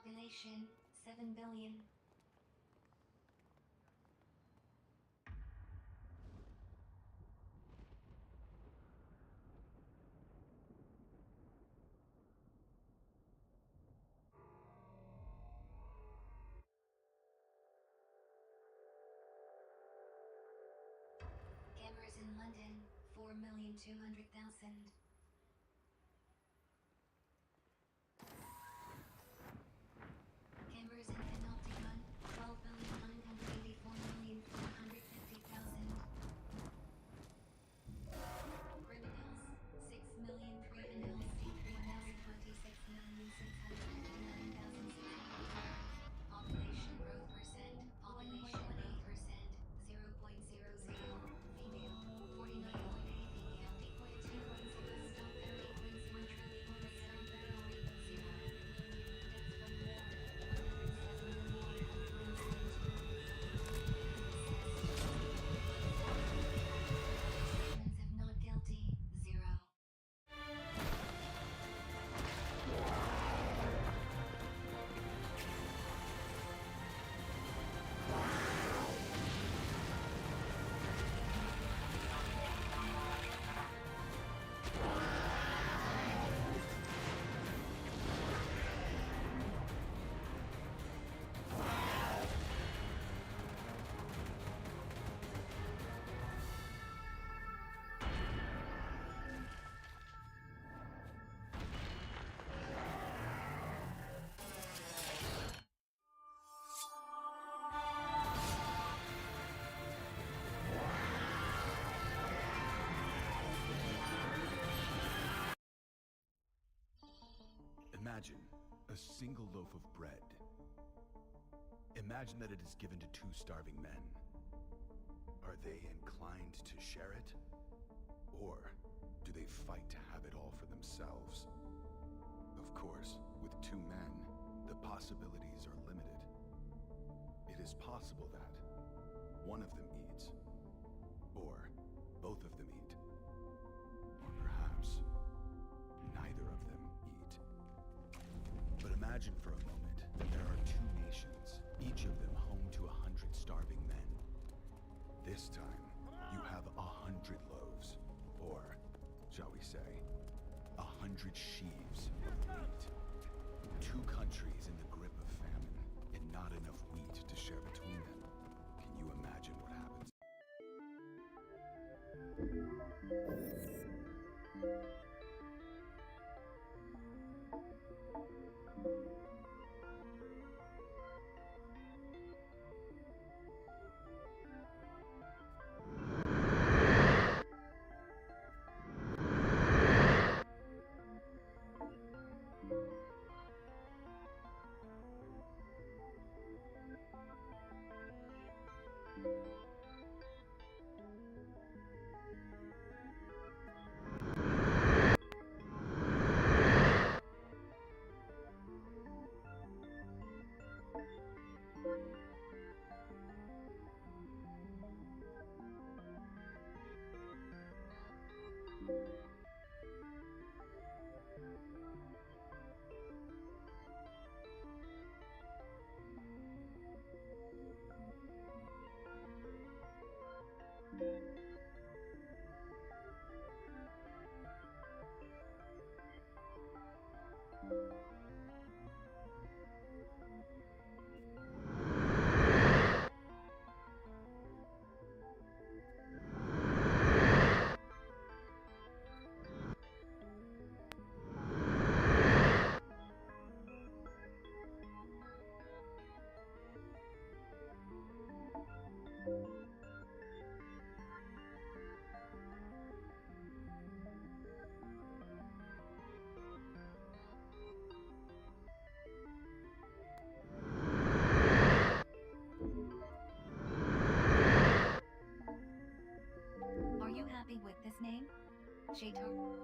Population 7 billion. Cameras in London 4,200,000. Cameras in Panopticon 12,984,450,000. Criminals 6,000,000 criminals, criminals 26,659,600. Population growth percent, population 8%, 0.00. Female 49.8 female, 8.210 stop 8.1 trillion stop 0. Deaths from war 107,172. Humans have not guilty 0. Imagine a single loaf of bread. Imagine that it is given to two starving men. Are they inclined to share it? Or do they fight to have it all for themselves? Of course, with two men, the possibilities are limited. It is possible that one of them eats, or both of them eat, or perhaps neither of them eat. But imagine for a moment that there are two nations, each of them home to 100 starving men. This time, you have 100 loaves, or, shall we say, 100 sheaves of wheat. Two countries in the grip of famine, and not enough wheat to share between them. Can you imagine what happens? Are you happy with this name? Shatar.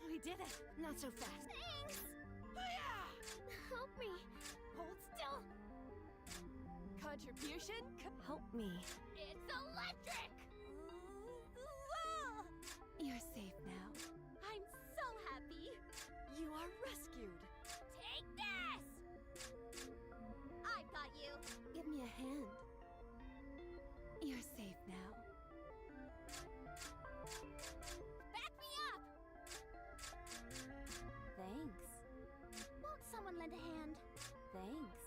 We did it! Not so fast. Thanks! Yeah! Help me! Hold still! Contribution? Help me. It's electric! You're safe now. I'm so happy! You are rescued. Take this! I've got you! Give me a hand. You're safe now. Back me up! Thanks. Won't someone lend a hand? Thanks.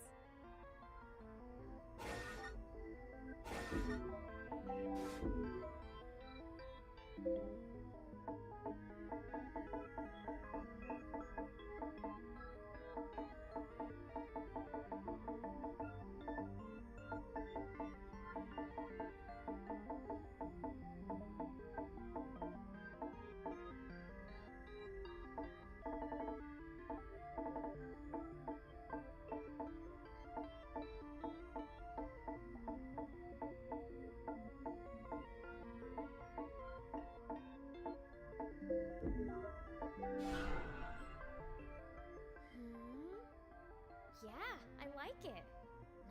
Yeah, I like it.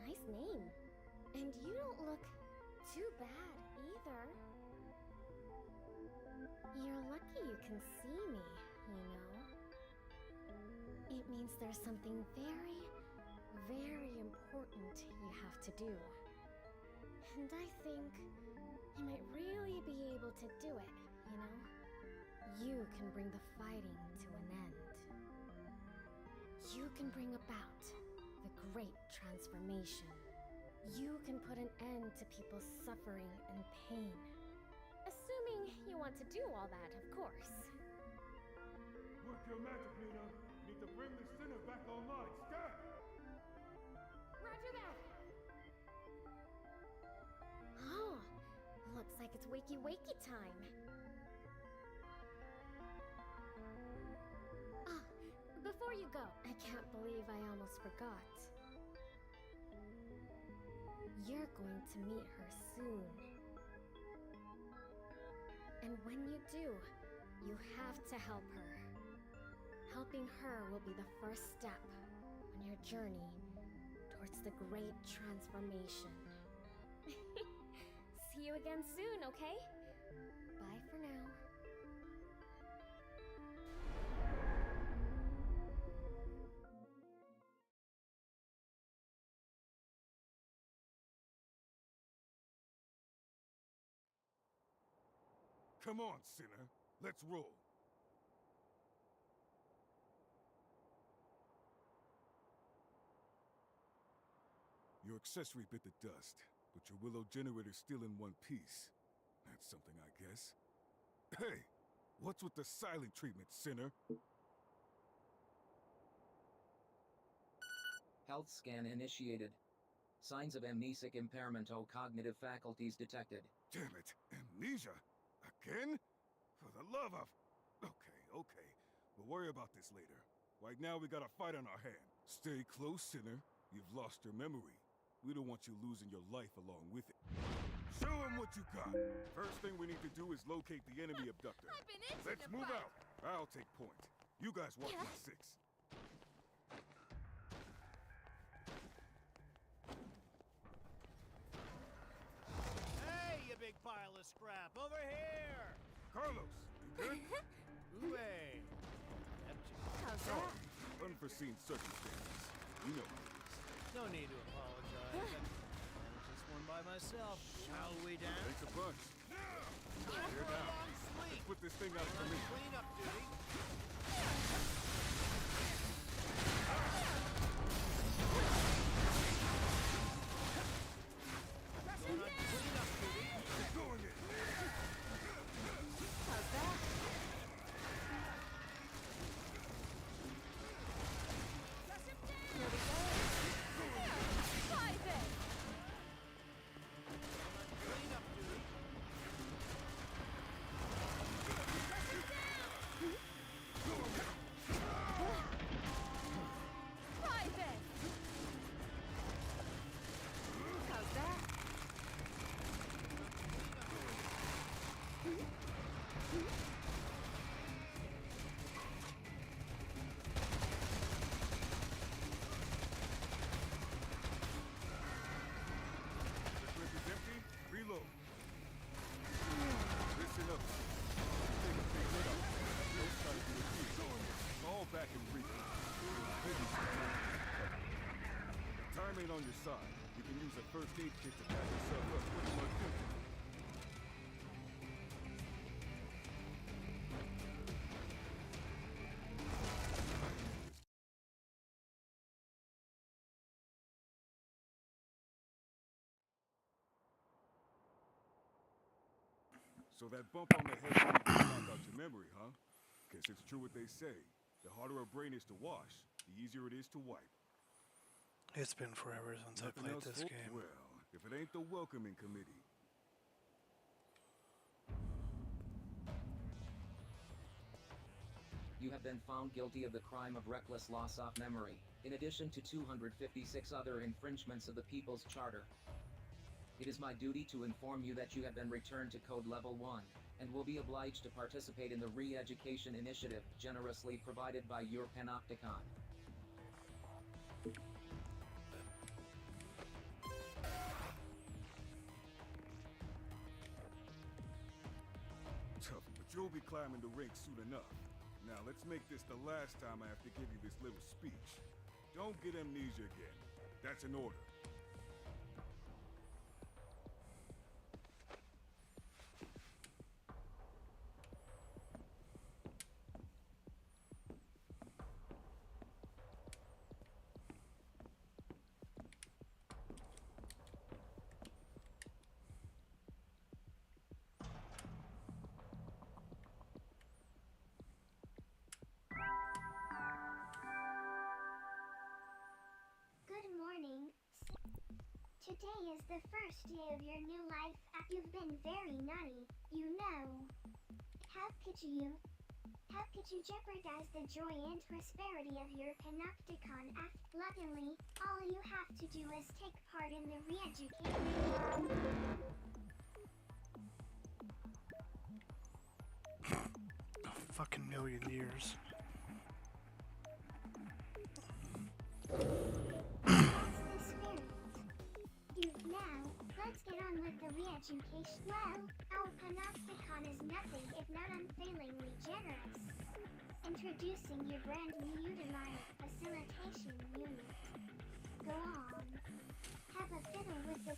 Nice name. And you don't look too bad either. You're lucky you can see me, you know. It means there's something very, very important you have to do. And I think you might really be able to do it, you know? You can bring the fighting to an end. You can bring about the great transformation. You can put an end to people's suffering and pain. Assuming you want to do all that, of course. Work your magic, Nina. Need to bring the sinner back online. Scan! Roger that! Oh, looks like it's wakey-wakey time. Ah, before you go, I can't believe I almost forgot. You're going to meet her soon. And when you do, you have to help her. Helping her will be the first step on your journey towards the great transformation. See you again soon, okay? Bye for now. Come on, sinner. Let's roll. Your accessory bit the dust, but your willow generator's still in one piece. That's something, I guess. Hey! What's with the silent treatment, sinner? Health scan initiated. Signs of amnesic impairment or cognitive faculties detected. Damn it! Amnesia? Again? For the love of... Okay. We'll worry about this later. Right now, we got a fight on our hands. Stay close, sinner. You've lost your memory. We don't want you losing your life along with it. Show them what you got. First thing we need to do is locate the enemy abductor. I've been itching Let's to move fight. out. I'll take point. You guys watch my six. Hey, you big pile of scrap, over here! Carlos, you good? Ooh-ay. How's Oh, that? unforeseen circumstances. You know how it is. No need to apologize. I was just one by myself. Shall we dance? Thanks a bunch. Time Here for a now. long sleep. Put this thing out for On me. cleanup duty. Going on cleanup duty. Going in. How's that? Here we go. Fight it! Cleanup duty. Fight it! How's that? The clip is empty. Reload. Listen up. Take a big hit up. Don't try to do it here. Fall back and regroup. Time ain't on your side. You can use a first aid kit to patch yourself up pretty much instantly. So that bump on the head really did knock out your memory, huh? Guess it's true what they say. The harder a brain is to wash, the easier it is to wipe. It's been forever since I Nothing played else, this folk? game. Well, if it ain't the welcoming committee. You have been found guilty of the crime of reckless loss of memory, in addition to 256 other infringements of the People's Charter. It is my duty to inform you that you have been returned to Code Level 1, and will be obliged to participate in the re-education initiative generously provided by your Panopticon. Tough, but you'll be climbing the ranks soon enough. Now, let's make this the last time I have to give you this little speech. Don't get amnesia again. That's an order. Good morning. Today is the first day of your new life. You've been very naughty, you know. How could you jeopardize the joy and prosperity of your Panopticon? Luckily, all you have to do is take part in the re-education. A fucking million years. That's the spirit. Now, let's get on with the re-education. Well, our Panopticon is nothing if not unfailingly generous. Introducing your brand new Udemy Facilitation Unit. Go on. Have a fiddle with this.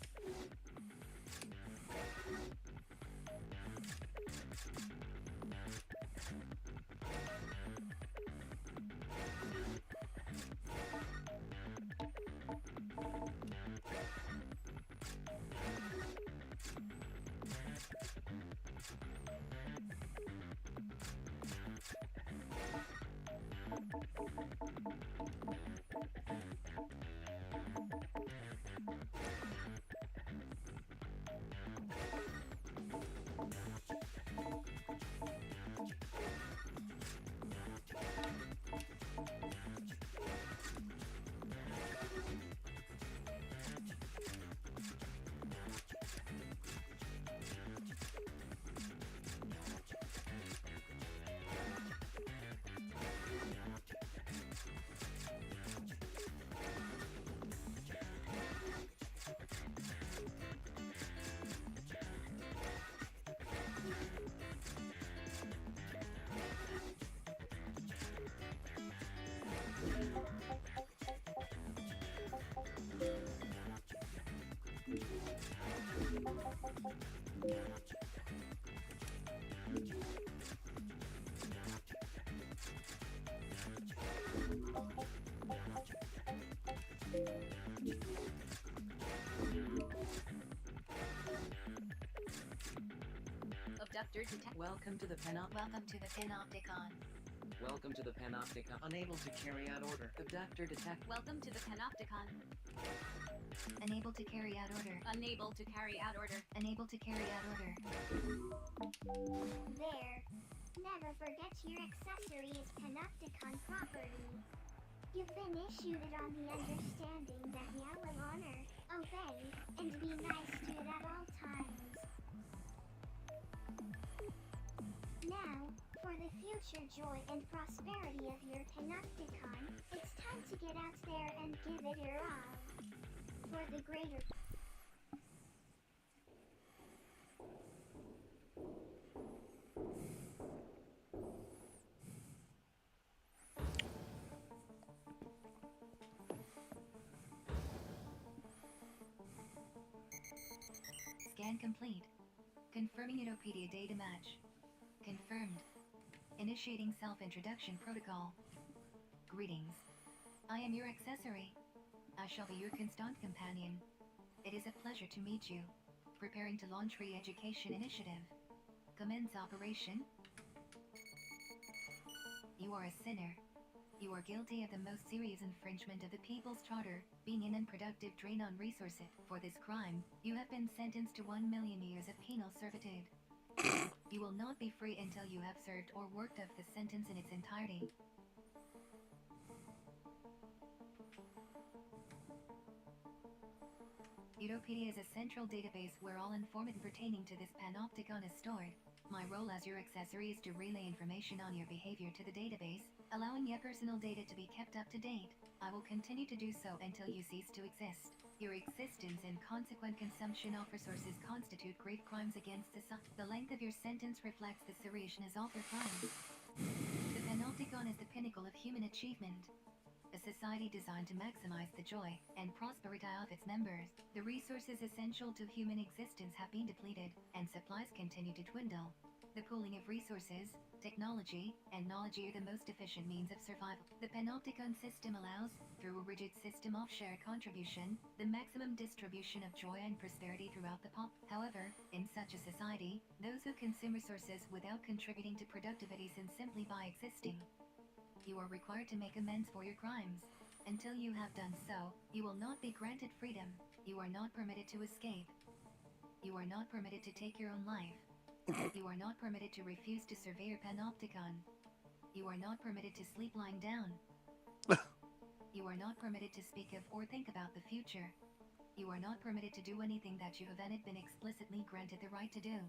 Abductor detect. Welcome to the Welcome to the Panopticon. Welcome to the Panopticon. Unable to carry out order. Abductor detect. Welcome to the Panopticon. Unable to carry out order. Unable to carry out order. Unable to carry out order. There. Never forget your accessory is Panopticon property. You've been issued it on the understanding that you will honor, obey, and be nice to it at all times. Now, for the future joy and prosperity of your Panopticon, it's time to get out there and give it your all. For the greater Scan complete. Confirming Utopedia data match. Confirmed. Initiating self-introduction protocol. Greetings. I am your accessory. I shall be your constant companion. It is a pleasure to meet you. Preparing to launch re-education initiative. Commence operation. You are a sinner. You are guilty of the most serious infringement of the People's Charter, being an unproductive drain on resources. For this crime, you have been sentenced to 1 million years of penal servitude. You will not be free until you have served or worked up the sentence in its entirety. Utopedia is a central database where all information pertaining to this panopticon is stored. My role as your accessory is to relay information on your behavior to the database, allowing your personal data to be kept up to date. I will continue to do so until you cease to exist. Your existence and consequent consumption of resources constitute great crimes against society. The length of your sentence reflects the seriousness of your crimes. The panopticon is the pinnacle of human achievement. A society designed to maximize the joy and prosperity of its members. The resources essential to human existence have been depleted, and supplies continue to dwindle. The pooling of resources, technology, and knowledge are the most efficient means of survival. The panopticon system allows, through a rigid system of shared contribution, the maximum distribution of joy and prosperity throughout the pop. However, in such a society, those who consume resources without contributing to productivity sin simply by existing. You are required to make amends for your crimes. Until you have done so, you will not be granted freedom. You are not permitted to escape. You are not permitted to take your own life. You are not permitted to refuse to survey your panopticon. You are not permitted to sleep lying down. You are not permitted to speak of or think about the future. You are not permitted to do anything that you have been explicitly granted the right to do.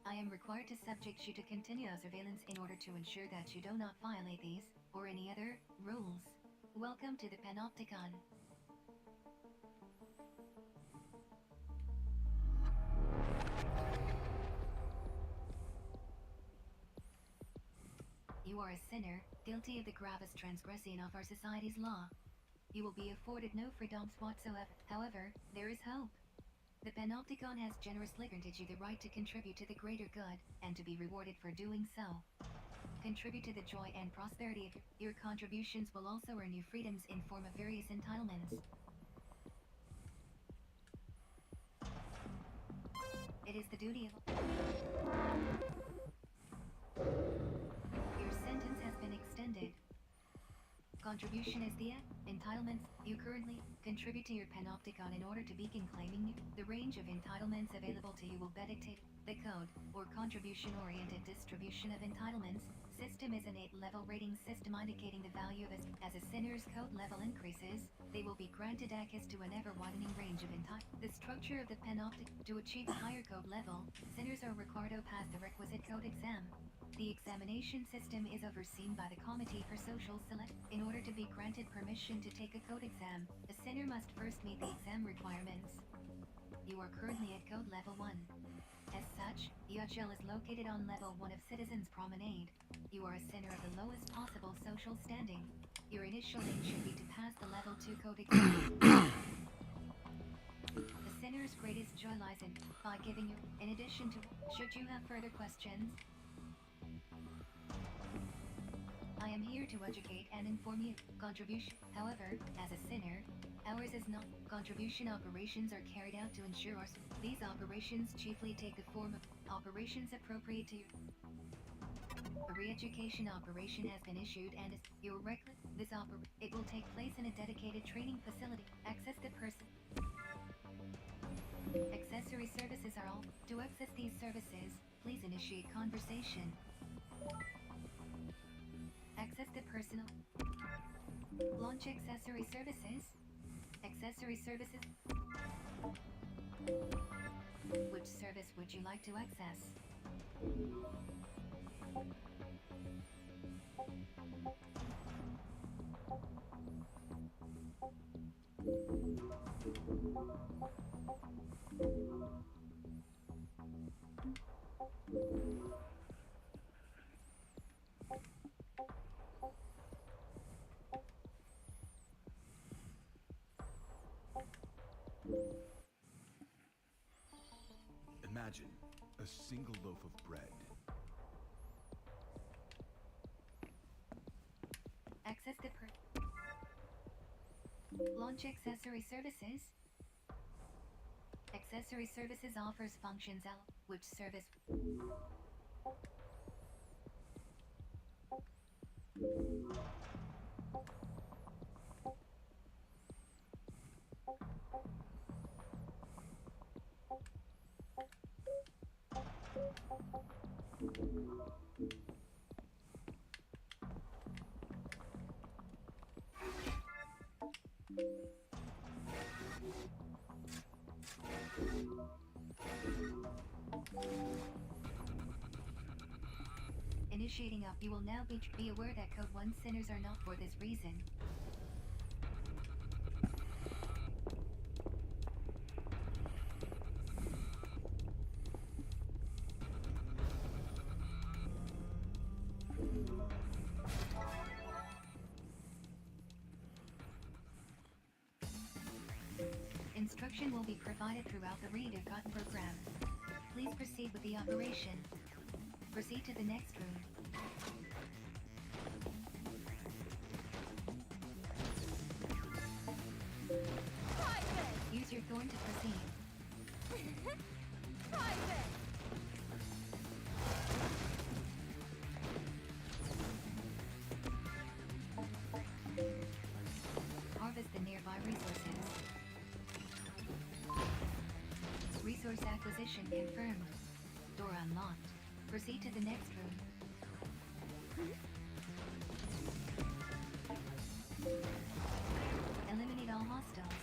I am required to subject you to continuous surveillance in order to ensure that you do not violate these, or any other, rules. Welcome to the Panopticon. You are a sinner, guilty of the gravest transgression of our society's law. You will be afforded no freedoms whatsoever. However, there is hope. The Panopticon has generously granted you the right to contribute to the greater good, and to be rewarded for doing so. Contribute to the joy and prosperity of your contributions will also earn you freedoms in form of various entitlements. It is the duty of... Your sentence has been extended. Contribution is the entitlements. You currently contribute to your panopticon in order to begin claiming the range of entitlements available to you will be dictated. The code, or contribution-oriented distribution of entitlements, system is an 8-level rating system indicating the value of as a sinner's code level increases, they will be granted access to an ever-widening range of entitlements. The structure of the panoptic. To achieve a higher code level, sinners are required to pass the requisite code exam. The examination system is overseen by the Committee for Social Select. In order to be granted permission to take a code exam, a sinner must first meet the exam requirements. You are currently at code level 1. As such, Yachel is located on level 1 of Citizens Promenade. You are a sinner of the lowest possible social standing. Your initial aim should be to pass the level 2 code exam. The sinner's greatest joy lies in by giving you, in addition to, should you have further questions, I am here to educate and inform you. Contribution. However, as a sinner, ours is not. Contribution operations are carried out to ensure us. These operations chiefly take the form of operations appropriate to you. A re-education operation has been issued and is your reckless. It will take place in a dedicated training facility. Access the person. Accessory services are all. To access these services, please initiate conversation. Access the personal. Launch accessory services. Accessory services. Which service would you like to access? Imagine a single loaf of bread. Access the Launch accessory services. Accessory services offers functions L. Which service? Initiating up. You will now be aware that Code 1 sinners are not for this reason. Instruction will be provided throughout the Read a Cut program. Please proceed with the operation. Proceed to the next room. Use your thorn to proceed. Harvest the nearby resources. Resource acquisition confirmed. Door unlocked. Proceed to the next room. Eliminate all hostiles.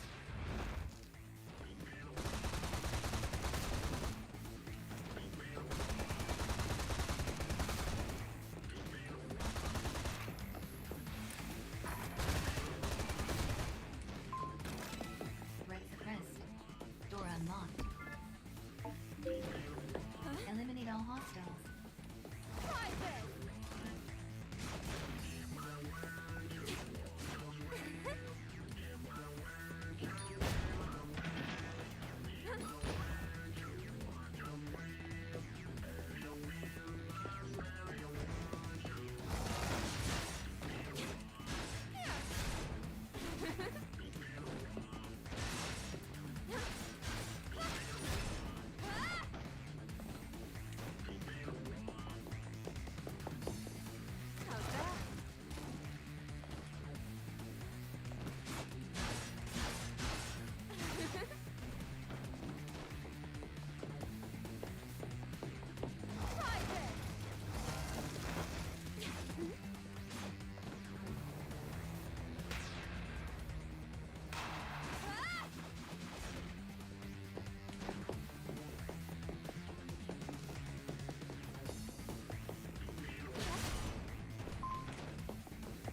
Threat suppressed. Door unlocked. Eliminate all hostiles.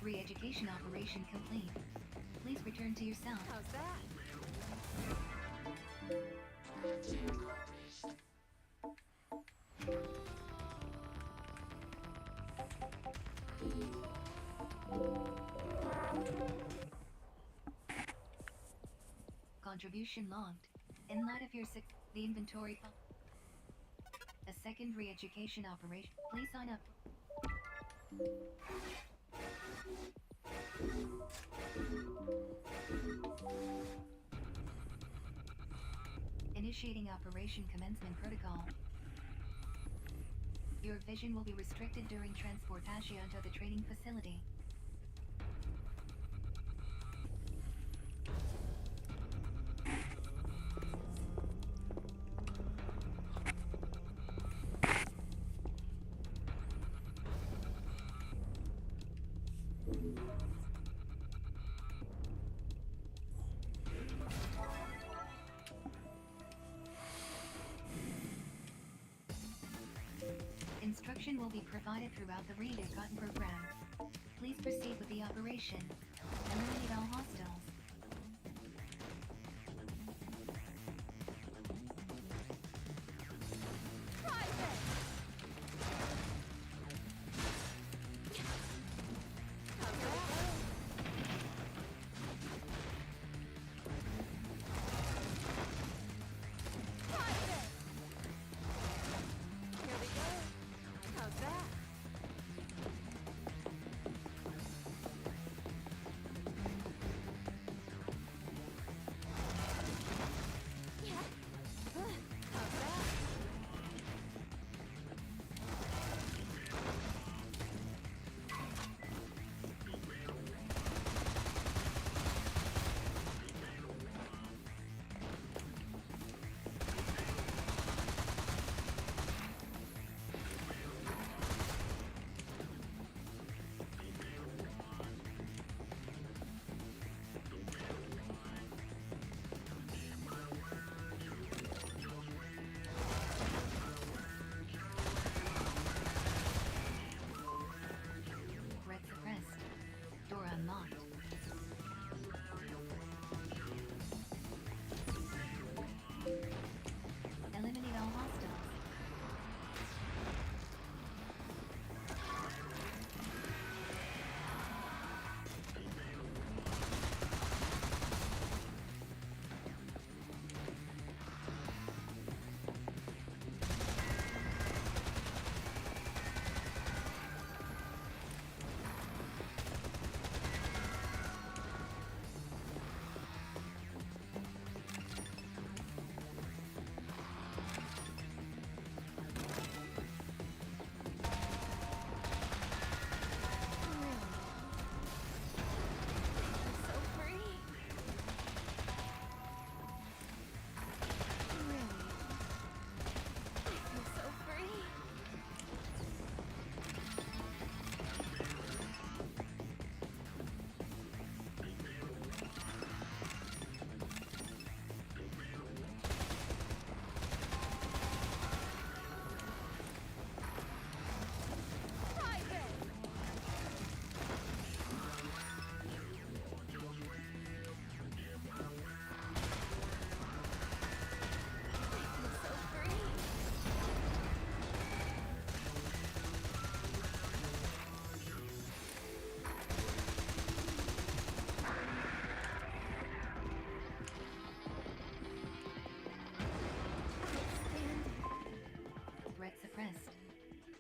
Re-education operation complete. Please return to your cell. How's that? Contribution logged. In light of your the inventory a second re-education operation. Please sign up. Initiating Operation Commencement Protocol. Your vision will be restricted during transportation to the training facility. Instruction will be provided throughout the Read-A-Cotton program. Please proceed with the operation. Eliminate all hostiles.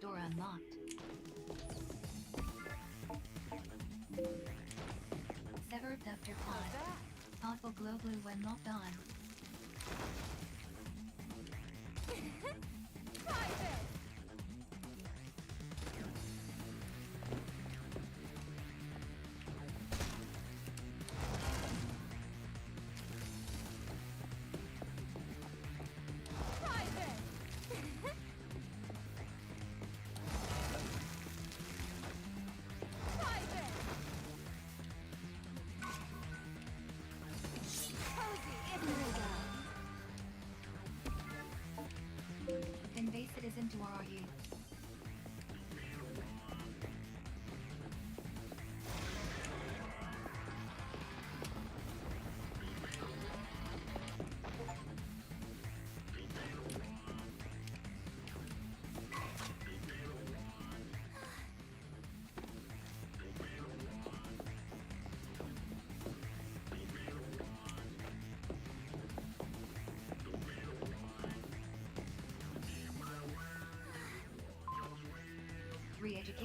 Door unlocked. Sever abductor pod. Pod will glow blue when locked on.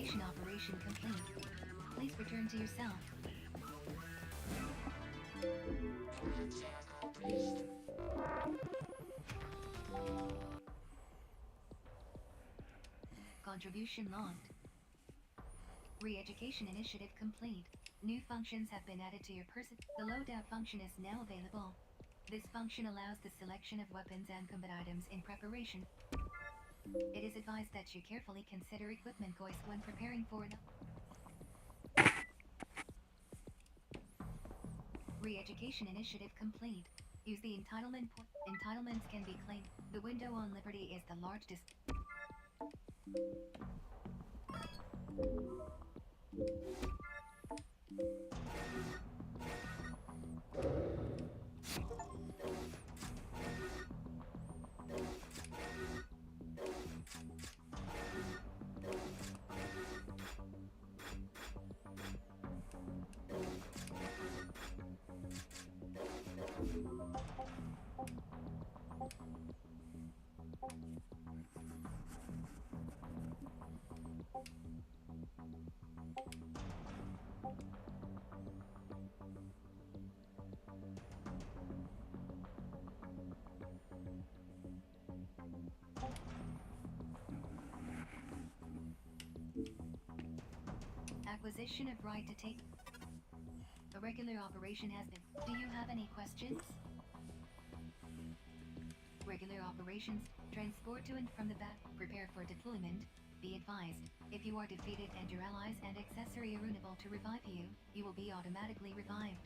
Reactivation operation complete. Please return to yourself. Contribution logged. Re-education initiative complete. New functions have been added to your person. The loadout function is now available. This function allows the selection of weapons and combat items in preparation. It is advised that you carefully consider equipment choice when preparing for an Re-education initiative complete. Use the entitlement point. Entitlements can be claimed. The window on Liberty is the large acquisition of right to take. A regular operation has been. Do you have any questions? Regular operations. Transport to and from the back. Prepare for deployment. Be advised, if you are defeated and your allies and accessory are unable to revive you, you will be automatically revived.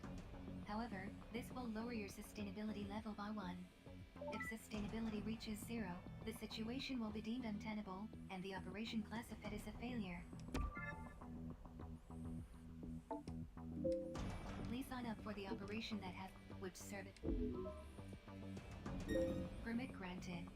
However, this will lower your sustainability level by 1. If sustainability reaches 0, the situation will be deemed untenable, and the operation classified as a failure. Please sign up for the operation that has which service. Permit granted.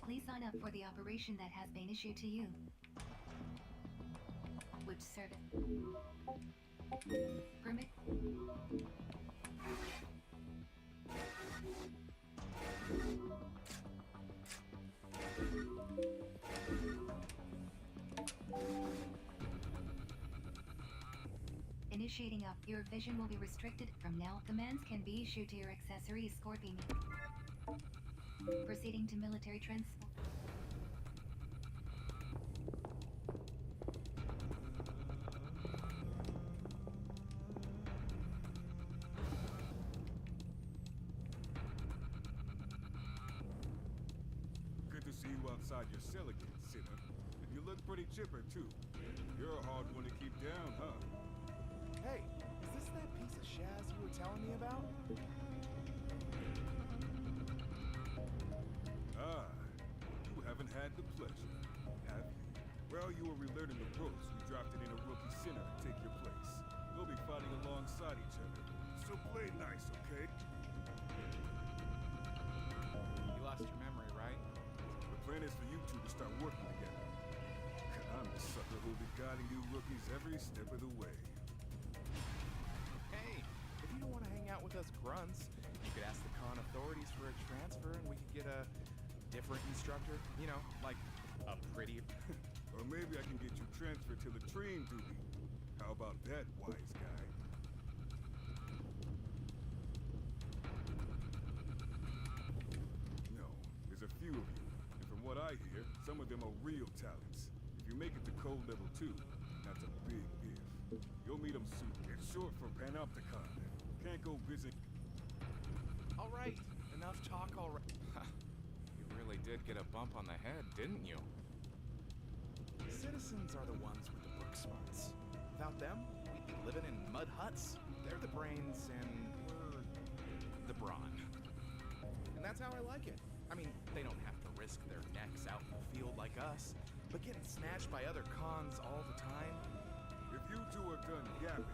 Please sign up for the operation that has been issued to you. Which service? Permit. Initiating up. Your vision will be restricted. From now, commands can be issued to your accessory Scorpion. Proceeding to military transport. Good to see you outside your cell again, sinner. You look pretty chipper, too. You're a hard one to keep down, huh? Hey, is this that piece of Shaz you were telling me about? While you were relearning the ropes, we drafted in a rookie center to take your place. We'll be fighting alongside each other. So play nice, okay? You lost your memory, right? The plan is for you two to start working together. And I'm the sucker who'll be guiding you rookies every step of the way. Hey, if you don't want to hang out with us grunts, you could ask the con authorities for a transfer and we could get a different instructor. You know, like a pretty... Or maybe I can get you transferred to the train duty. How about that, wise guy? No, there's a few of you. And from what I hear, some of them are real talents. If you make it to code level 2, that's a big if. You'll meet them soon. It's short for Panopticon. Can't go visit. All right, enough talk already. You really did get a bump on the head, didn't you? Citizens are the ones with the book smarts. Without them, we'd be living in mud huts. They're the brains and we're the brawn. And that's how I like it. I mean, they don't have to risk their necks out in the field like us, but getting snatched by other cons all the time. If you two are done yapping...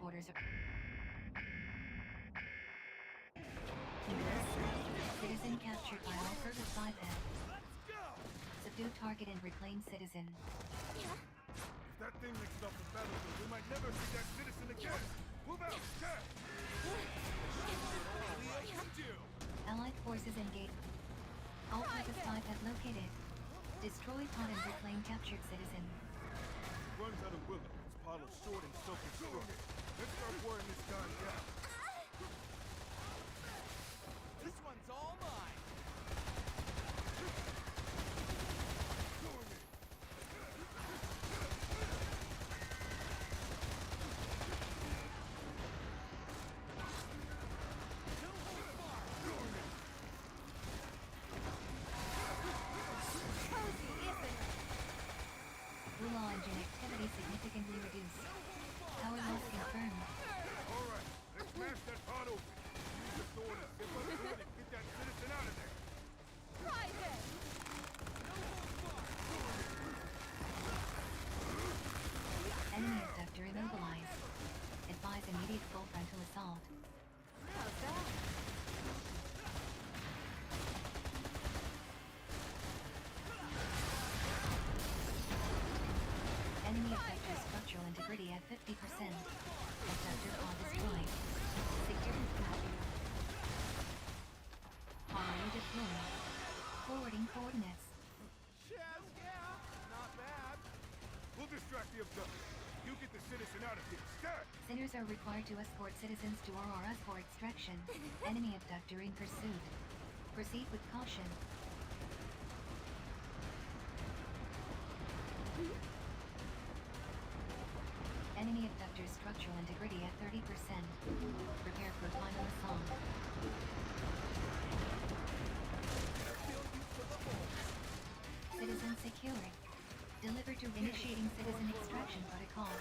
Orders are... Citizen captured by all purpose biped. Subdue target and reclaim citizen. If that thing makes it off the battlefield, we might never see that citizen again! Move out! Cat! Allied forces engaged. All purpose biped located. Destroy pod and reclaim captured citizen. Runs out of Willow. Its Apollo's short and soaking strong. Let's start wearing this guy down. This one's all mine. Blue engine activity significantly reduced. Power loss confirmed. Alright, let's smash that pod open. Use the sword and zip up the hood and get that citizen out of there. Enemy abductor immobilized. Advise immediate full frontal assault. Enemy abductor structural integrity at 50%. Abductor pod destroyed. Security copy. Array deployed. Forwarding coordinates. Yeah, not bad. We'll distract the abductor. You get the citizen out of here. Stat! Sinners are required to escort citizens to Auroras for extraction. Enemy abductor in pursuit. Proceed with caution. Enemy abductor structural integrity at 30%. Prepare for final assault. Citizen secured. Deliver to initiating citizen extraction protocol.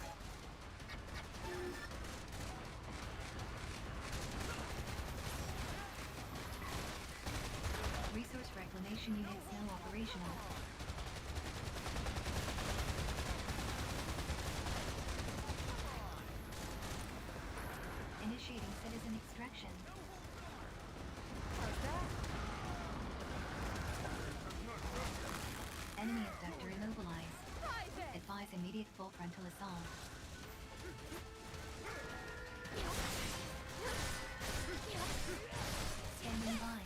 Resource reclamation units now operational. Initiating citizen extraction. Enemy abductor immobilized. Advise immediate full frontal assault. Standing by.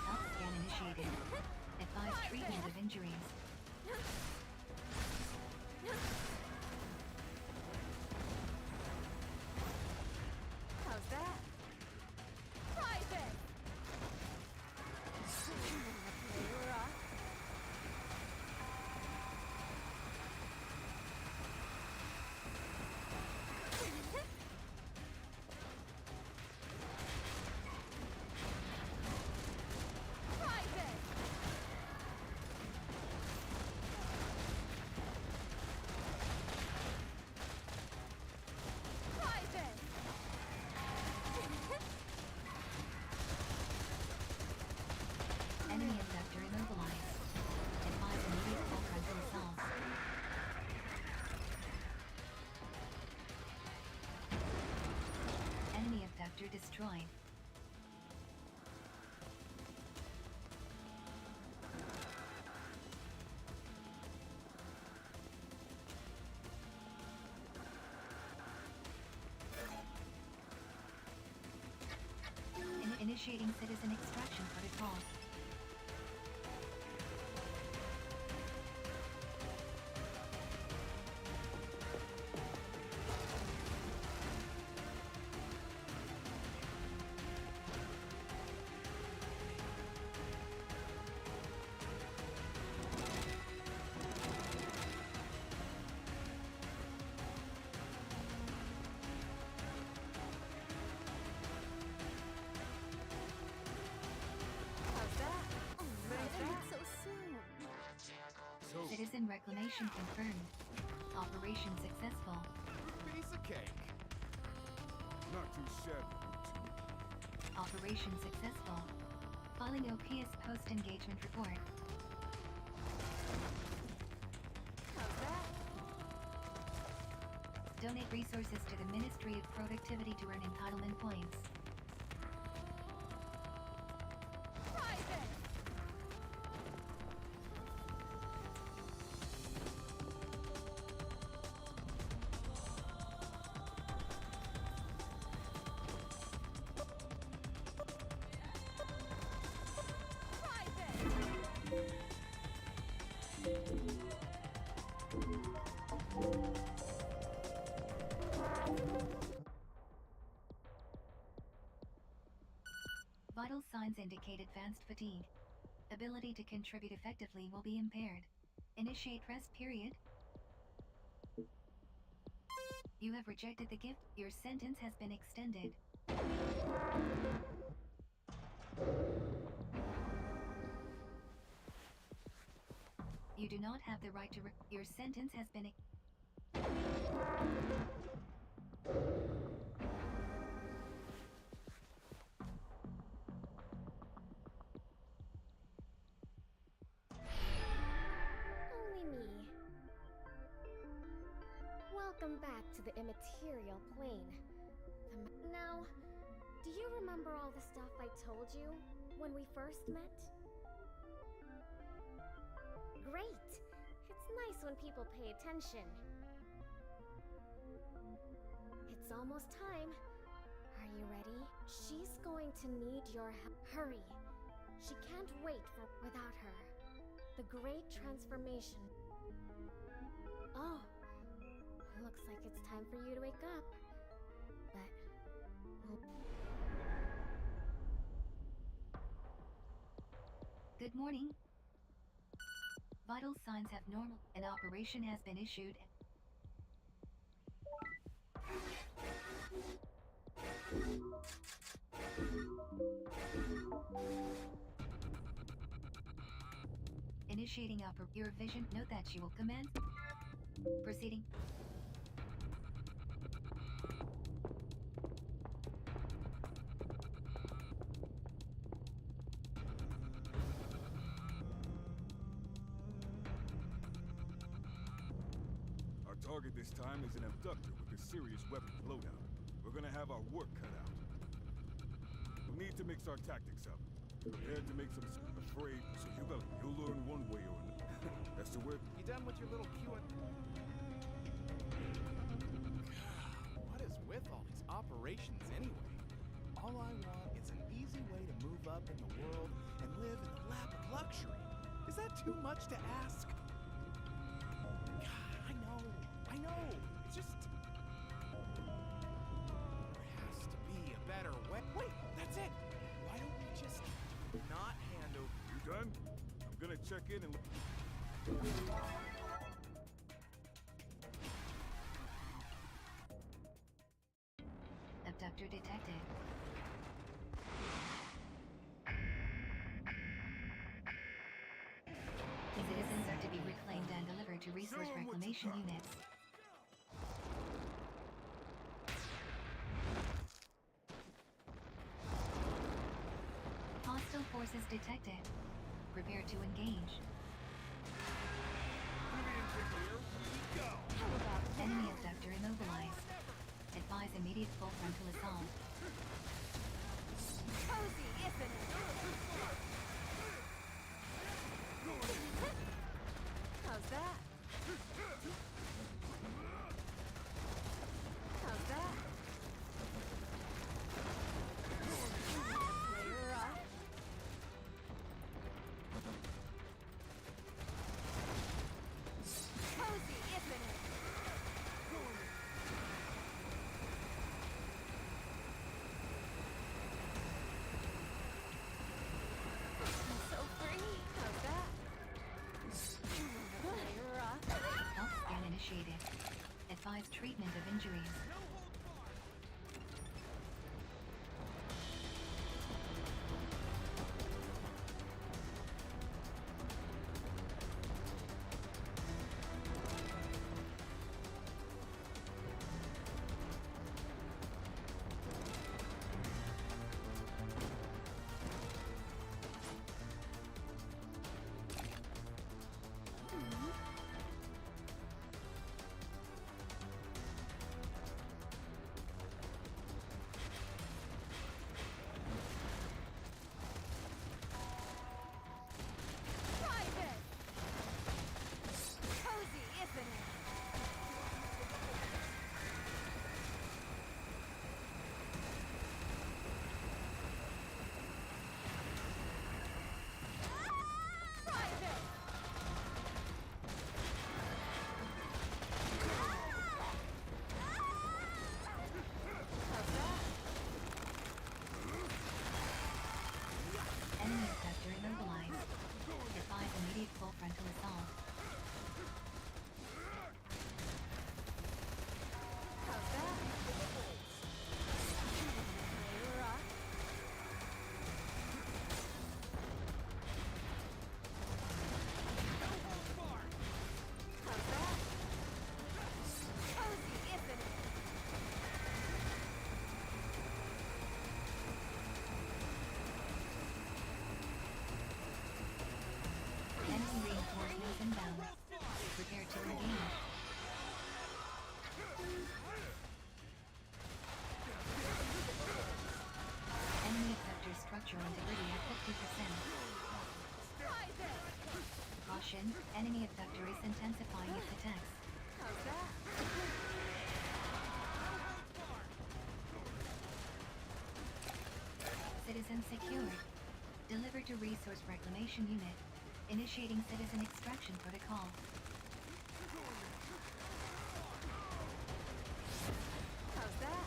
Health scan initiated. Advise treatment of injuries. abductor destroyed. Initiating citizen extraction protocol. Citizen reclamation confirmed. Operation successful. Piece of cake. Not too shabby. Operation successful. Filing OPS post-engagement report. Donate resources to the Ministry of Productivity to earn entitlement points. Vital signs indicate advanced fatigue. Ability to contribute effectively will be impaired. Initiate rest period. You have rejected the gift. Your sentence has been extended. You do not have the right to your sentence has been Only me. Welcome back to the immaterial plane. Now, do you remember all the stuff I told you when we first met? Great! It's nice when people pay attention. It's almost time. Are you ready? She's going to need your help. Hurry! She can't wait without her. The Great Transformation. Oh, looks like it's time for you to wake up. But... Good morning. Vital signs have normal. An operation has been issued. Initiating your vision. Note that you will commence. Proceeding. Our target this time is an abductor with a serious weapon loadout. We're gonna have our work cut out. We'll need to mix our tactics up. Prepared to make some afraid, so you'll learn one way or another. That's the word. You done with your little Q&A? What is with all these operations anyway? All I want is an easy way to move up in the world and live in the lap of luxury. Is that too much to ask? God, I know. It's just... There has to be a better way. Wait, that's it. Why don't we just not hand over... You done? I'm gonna check in and... Abductor detected. Citizens are to be reclaimed and delivered to resource reclamation units. Hostile forces detected. Prepare to engage. Enemy abductor immobilized. Advise immediate full frontal assault. How's that? How's that? Layer up. Cozy, isn't it? I'm so free. How's that? Layer up. Health scan initiated. Advise treatment of injuries. Private! Cozy, isn't it? Private! How's that? Enemy effector immobilized. Advise immediate full frontal assault. How's that? Layer up. How's that? Cozy, isn't it? Enemy reinforcements inbound. Prepare to engage. Enemy effector structural integrity at 50%. Private! Caution, enemy effector is intensifying its attacks. How's that? Citizen secured. Delivered to Resource Reclamation Unit. Initiating citizen extraction protocol. How's that?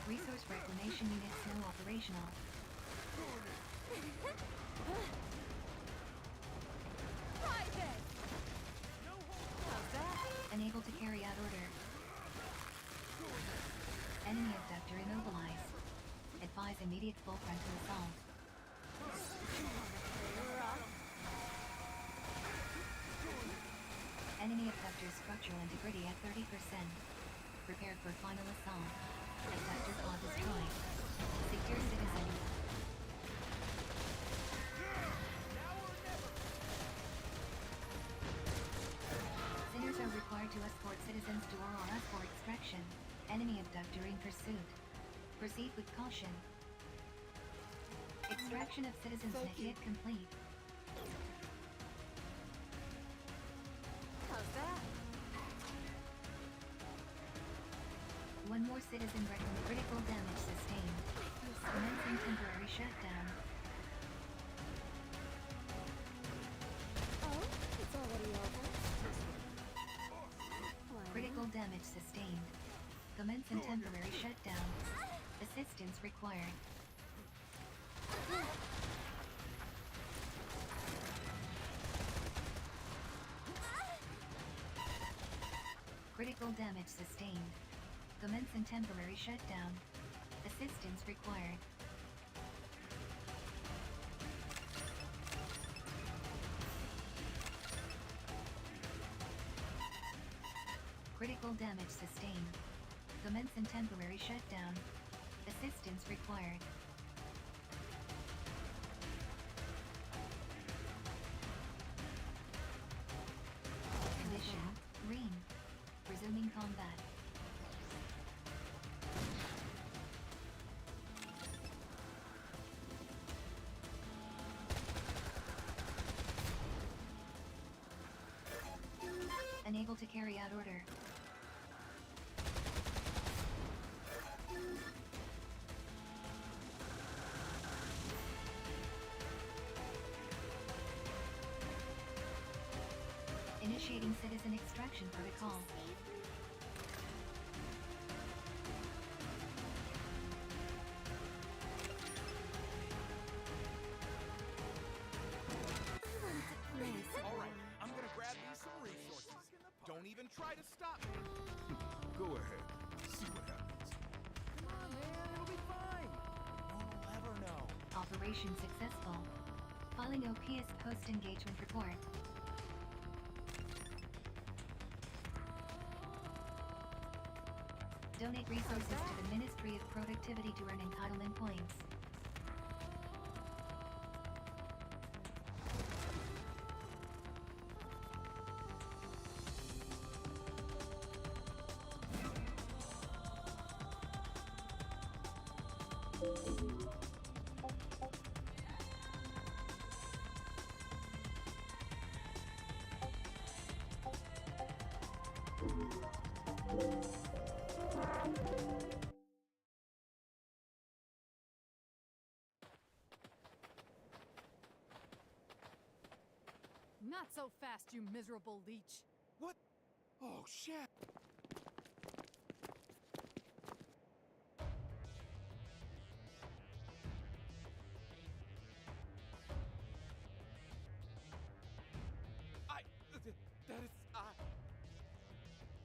Resource Reclamation Unit now operational. Private! How's that? Unable to carry out order. Enemy abductor immobilized. Advise immediate full frontal assault. Layer up. Enemy abductor structural integrity at 30%. Prepare for final assault. Abductor pod destroyed. Secure citizen. Sinners are required to escort citizens to Aurora for extraction. Enemy abductor in pursuit. Proceed with caution. Extraction of citizens not yet complete. How's that? One more citizen recorded critical damage sustained. Commencing temporary shutdown. Oh, it's already over. Critical damage sustained. Commencing temporary shutdown. Assistance required. Critical damage sustained. Commencing temporary shutdown. Assistance required. Critical damage sustained. Commencing temporary shutdown. Assistance required. Condition: green. Resuming combat. Unable to carry out order. Initiating citizen extraction protocol. Alright, I'm gonna grab me some resources. Don't even try to stop me. Go ahead. See what happens. Come on, man. It'll be fine. No one will ever know. Operation successful. Filing OPS post-engagement report. Donate resources to the Ministry of Productivity to earn entitlement points. Not so fast, you miserable leech. What? Oh, shit. That is,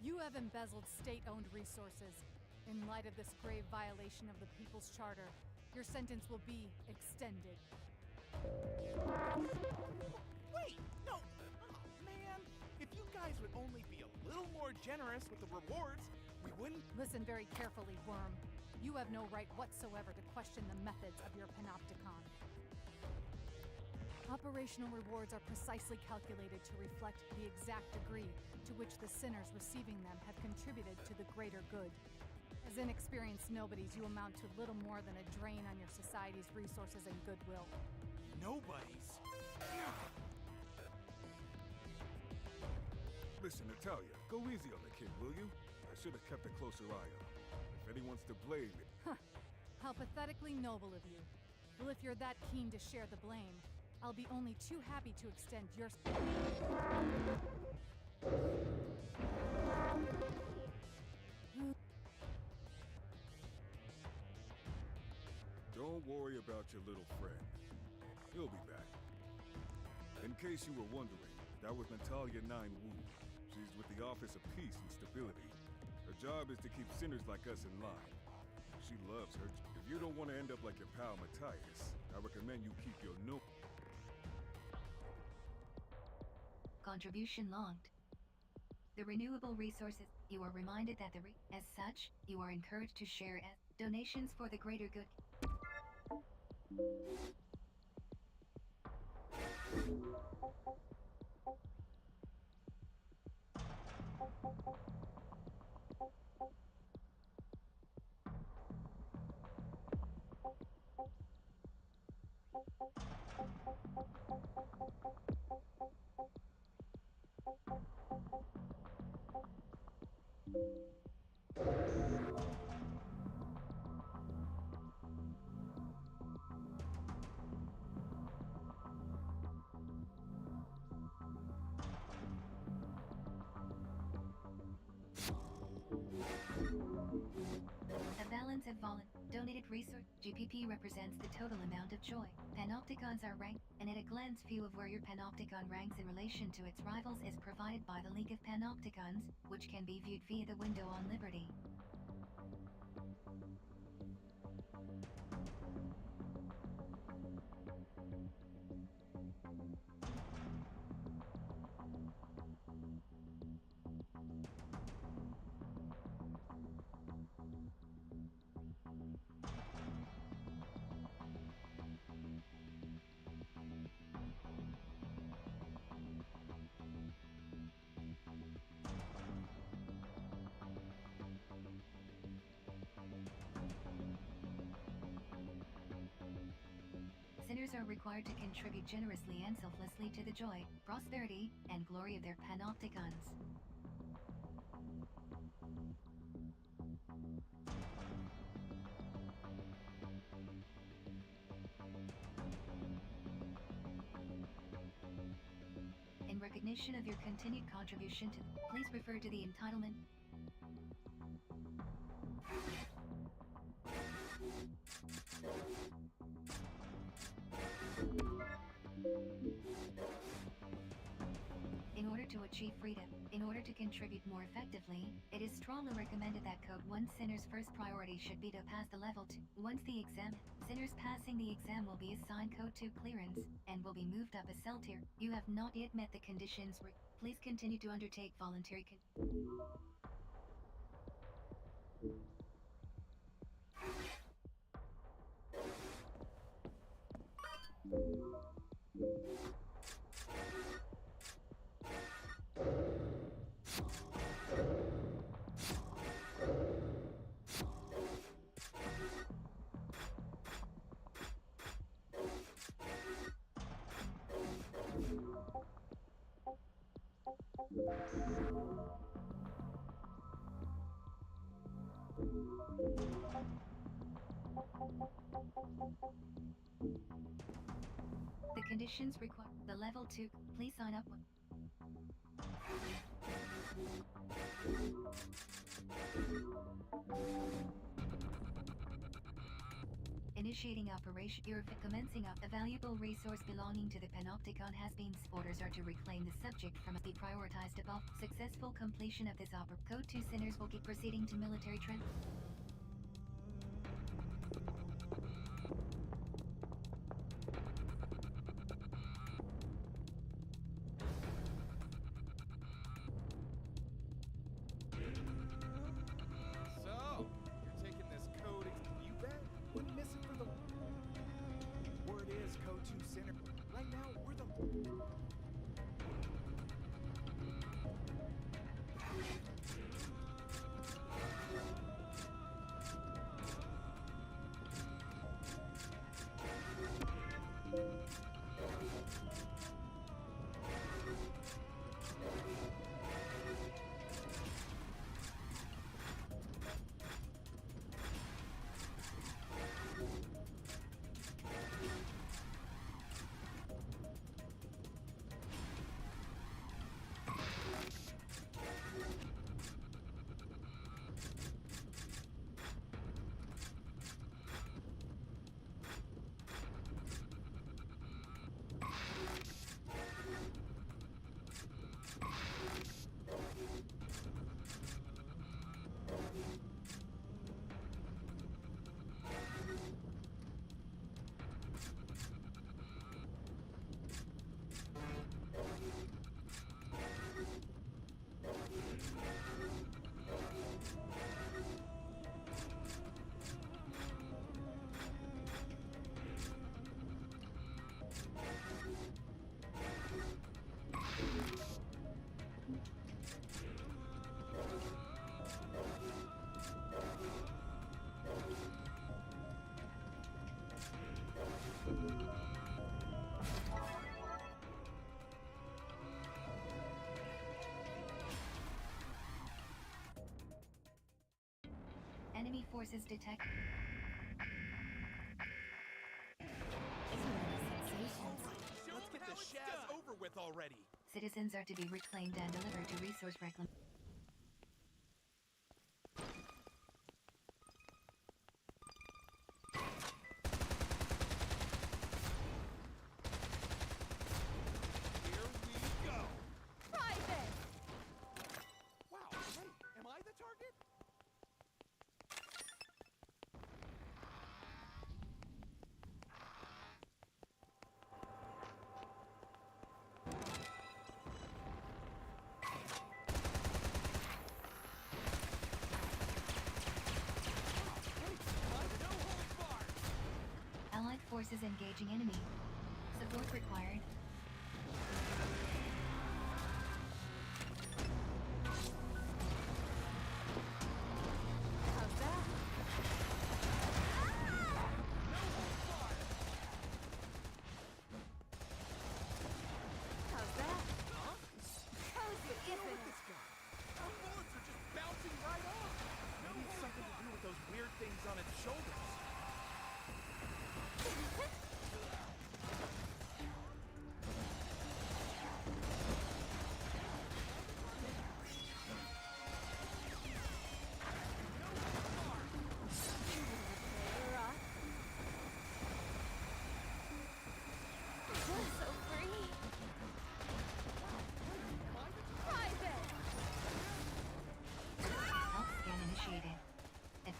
You have embezzled state-owned resources. In light of this grave violation of the People's Charter, your sentence will be extended. Wait! No! Oh, man! If you guys would only be a little more generous with the rewards, we wouldn't... Listen very carefully, Worm. You have no right whatsoever to question the methods of your panopticon. Operational rewards are precisely calculated to reflect the exact degree to which the sinners receiving them have contributed to the greater good. As inexperienced nobodies, you amount to little more than a drain on your society's resources and goodwill. Nobodies? Listen, Natalia, go easy on the kid, will you? I should have kept a closer eye on him. If anyone's to blame... How pathetically noble of you. Well, if you're that keen to share the blame, I'll be only too happy to extend your... Don't worry about your little friend. He'll be back. In case you were wondering, that was Natalia 9 Wu. She's with the Office of Peace and Stability. Her job is to keep sinners like us in line. She loves her... If you don't want to end up like your pal Matthias, I recommend you keep your no... Contribution logged. The renewable resources, you are reminded that as such, you are encouraged to share as donations for the greater good. Donated resource GPP represents the total amount of joy. Panopticons are ranked, and at a glance view of where your panopticon ranks in relation to its rivals is provided by the League of Panopticons, which can be viewed via the window on Liberty. Sinners are required to contribute generously and selflessly to the joy, prosperity, and glory of their panopticons. recognition of your continued contribution to... Please refer to the entitlement. In order to achieve freedom, in order to contribute more effectively, it is strongly recommended that Code 1 Sinner's first priority should be to pass the level 2. Once the exam, sinners passing the exam will be assigned Code 2 clearance, and will be moved up a cell tier. You have not yet met the conditions. Please continue to undertake voluntary The conditions require the level 2. Please sign up. Initiating operation. You're commencing up. A valuable resource belonging to the Panopticon has been. Orders are to reclaim the subject from be prioritized above. Successful completion of this Code 2 Sinners will keep proceeding to military trend. Enemy forces detect. Let's get this shaz over with already. Citizens are to be reclaimed and delivered to resource reclamation. Allied forces engaging enemy. Support required. How's that? How's that? How's the given? Our bullets are just bouncing right off. Maybe it's something to do with those weird things on its shoulders.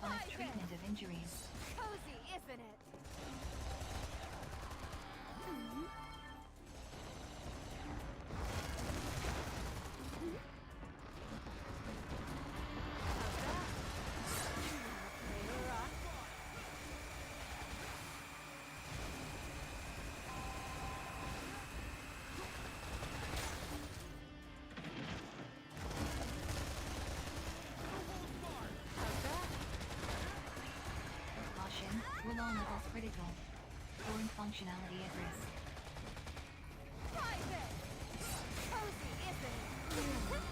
Advise treatment of injuries. Cozy, isn't it? Caution, roll all levels critical. Foreign functionality at risk. Private! Cozy, isn't it?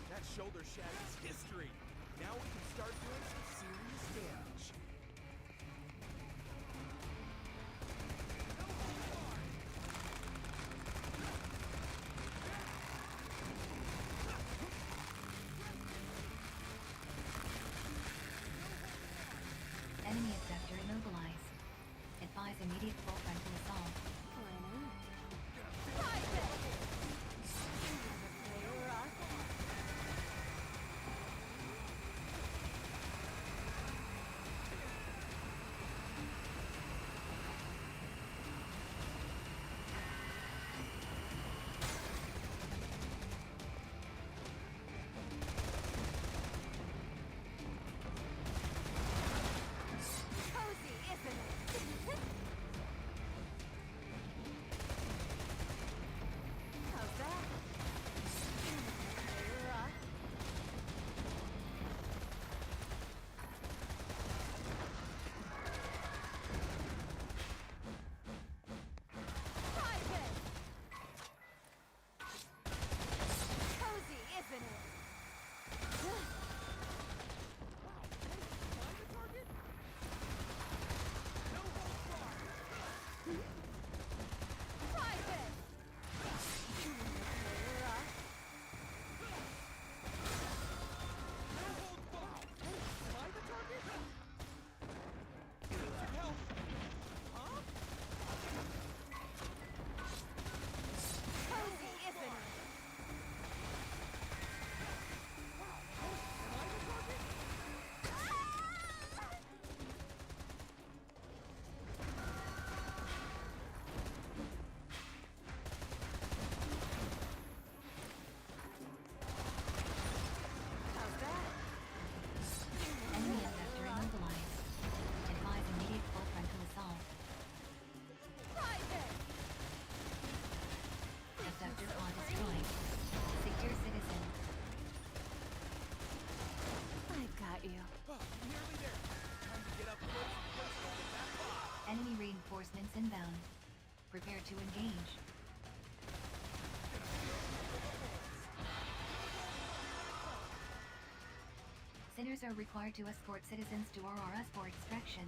That shoulder shag is history. Now we can start doing some serious damage. Enemy abductor immobilized. Advise immediate full frontal assault. Private! Cozy, isn't it? How's that? Private! Cozy, isn't it? Private! Cozy, isn't it? How's that? Enemy abductor immobilized. Advise immediate full frontal assault. Private! Abductor pod destroyed. Secure citizen. I've got you. Nearly there. Time to get up close and personal with that boss. Enemy reinforcements inbound. Prepare to engage. Sinners are required to escort citizens to Auroras for extraction.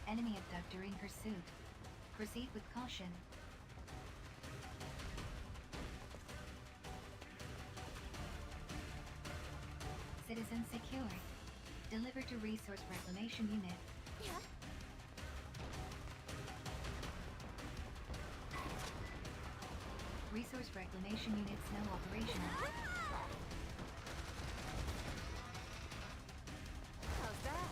Enemy abductor in pursuit. Proceed with caution. Citizen secured. Deliver to Resource Reclamation Unit. Yeah. Resource Reclamation Units now operational. How's that?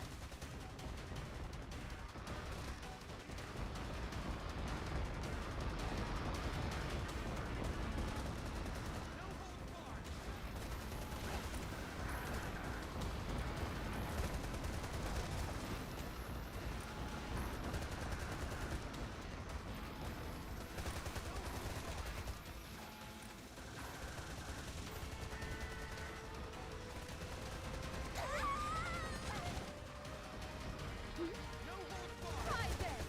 Private!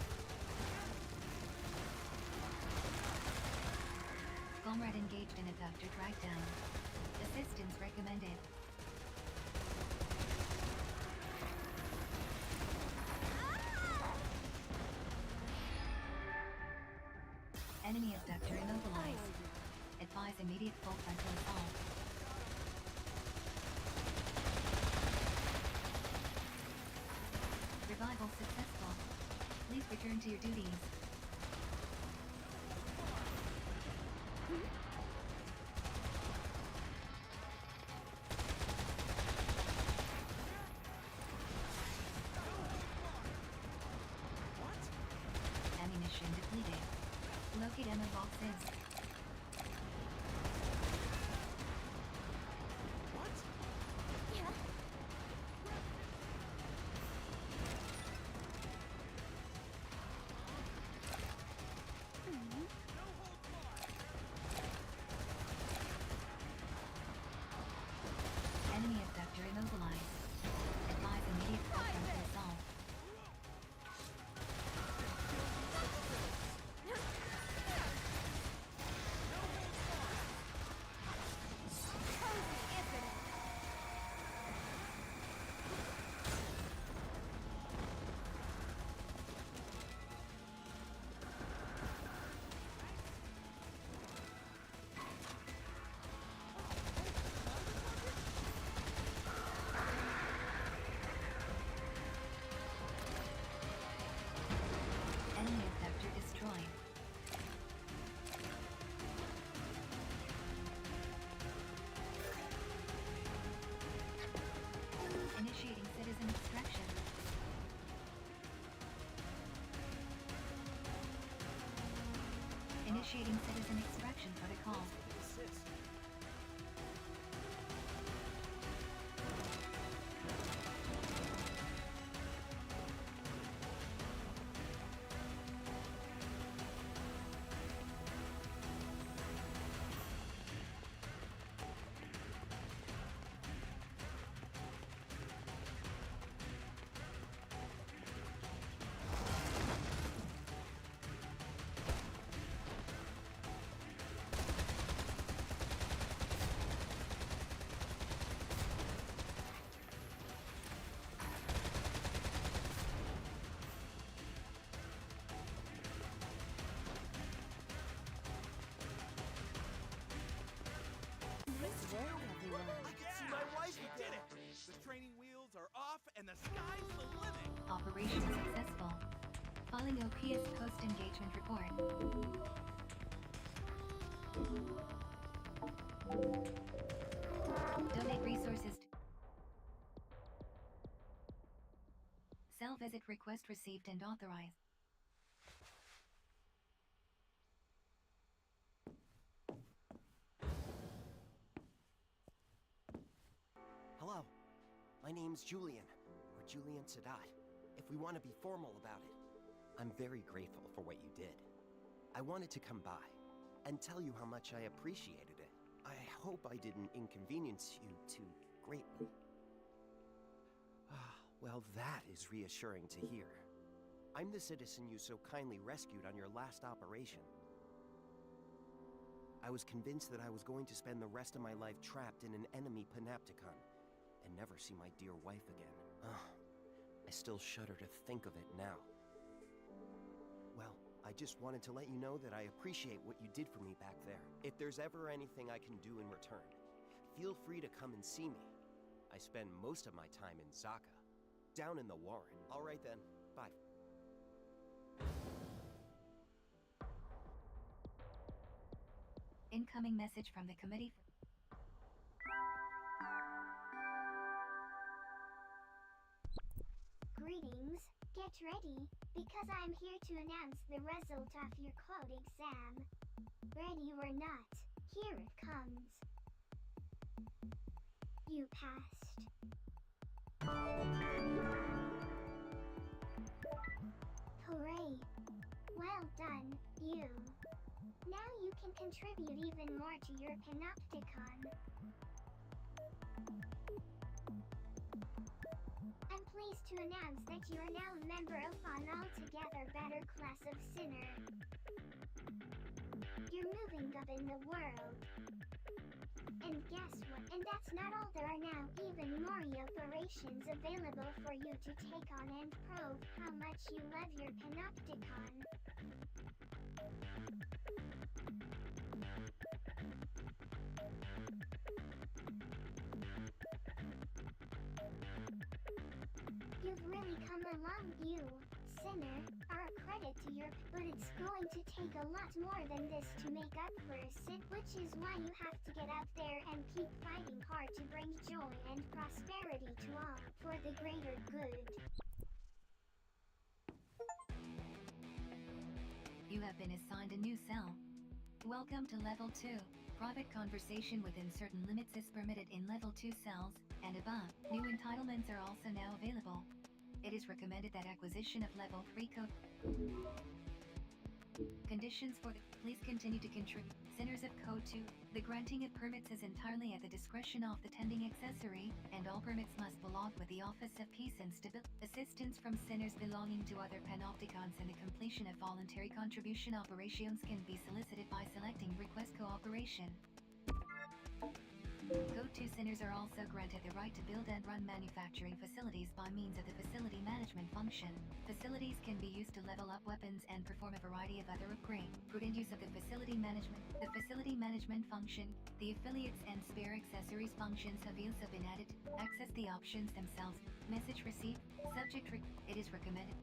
Comrade engaged in abductor trackdown. Assistance recommended. Enemy abductor immobilized. Advise immediate full frontal assault. Revival successful. Please return to your duties. ammo box is. What? Yeah. Enemy abductor immobilized. Advise immediate program to assault. Enemy abductor destroyed. Initiating citizen extraction. Initiating citizen extraction protocol. Assist. Nice work, everyone. I can see my wife. We did it! The training wheels are off and the sky's the limit! Operation successful. Filing OPS post-engagement report. Donate resources to... Cell visit request received and authorized. Hello, my name's Julian, or Julian Sadat, if we want to be formal about it. I'm very grateful for what you did. I wanted to come by and tell you how much I appreciated it. I hope I didn't inconvenience you too greatly. Well, that is reassuring to hear. I'm the citizen you so kindly rescued on your last operation. I was convinced that I was going to spend the rest of my life trapped in an enemy panopticon and never see my dear wife again. I still shudder to think of it now. Well, I just wanted to let you know that I appreciate what you did for me back there. If there's ever anything I can do in return, feel free to come and see me. I spend most of my time in Zaka, down in the Warren. All right then, bye. Incoming message from the committee. Greetings. Get ready, because I'm here to announce the result of your code exam. Ready or not, here it comes. You passed. Hooray! Well done, you. Now you can contribute even more to your panopticon. I'm pleased to announce that you are now a member of an altogether better class of sinner. You're moving up in the world. And guess what? And that's not all, there are now even more operations available for you to take on and prove how much you love your panopticon. You've really come along, you, sinner, are a credit to your, but it's going to take a lot more than this to make up for a sin, which is why you have to get out there and keep fighting hard to bring joy and prosperity to all, for the greater good. You have been assigned a new cell. Welcome to Level 2. Private conversation within certain limits is permitted in Level 2 cells, and above. New entitlements are also now available. It is recommended that acquisition of Level 3 code. Conditions for the... Please continue to contribute. Sinners of Code 2. The granting of permits is entirely at the discretion of the tending accessory, and all permits must belong with the Office of Peace and Stability. Assistance from sinners belonging to other panopticons and the completion of voluntary contribution operations can be solicited by selecting Request Cooperation. Code 2 sinners are also granted the right to build and run manufacturing facilities by means of the Facility Management function. Facilities can be used to level up weapons and perform a variety of other upgrades. Prudent use of the Facility Management. The Facility Management function, the affiliates and spare accessories functions have also been added. Access the options themselves. Message received. It is recommended.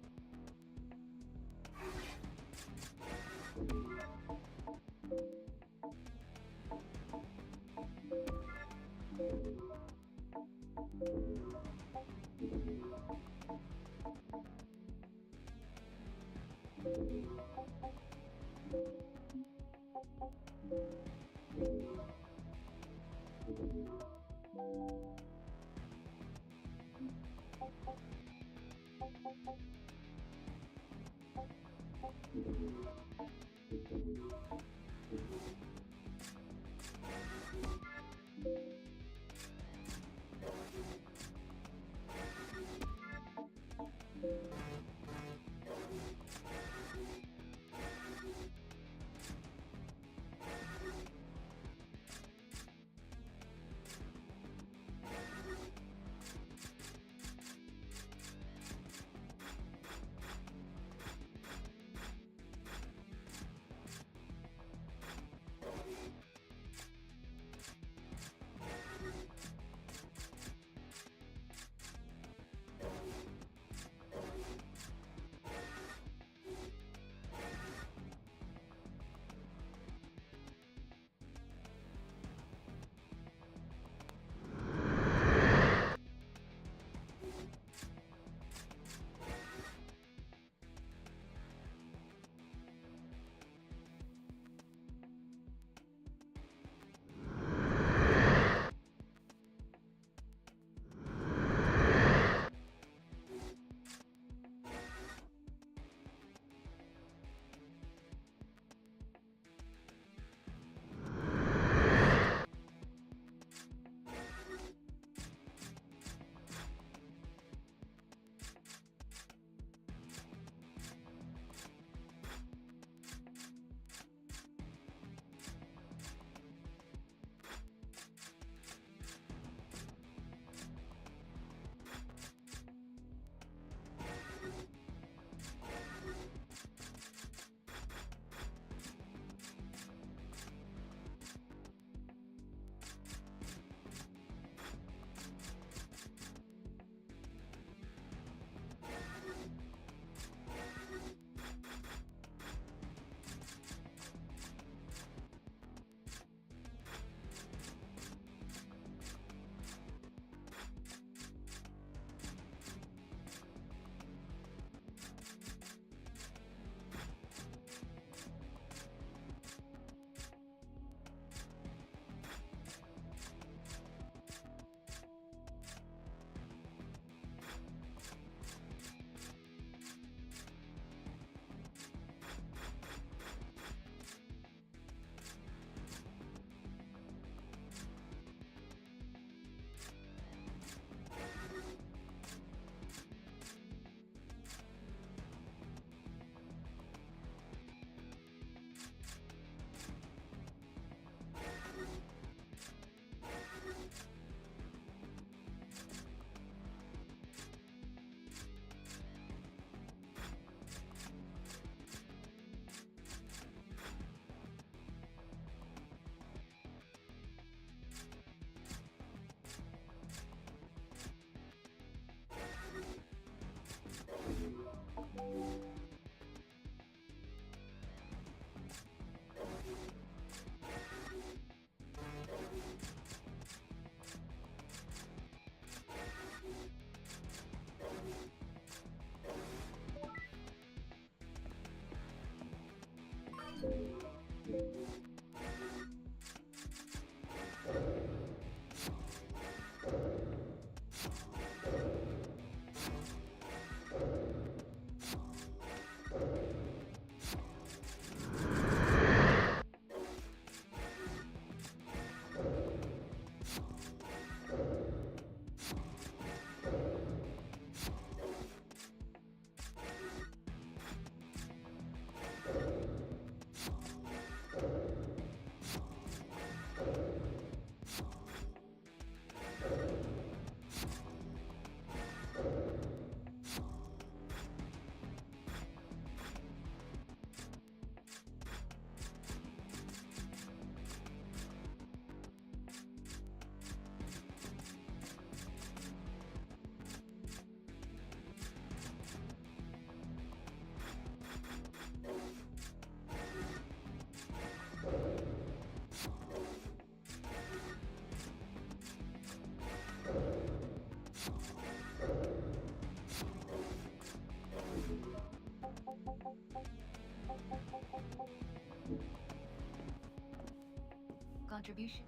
contribution.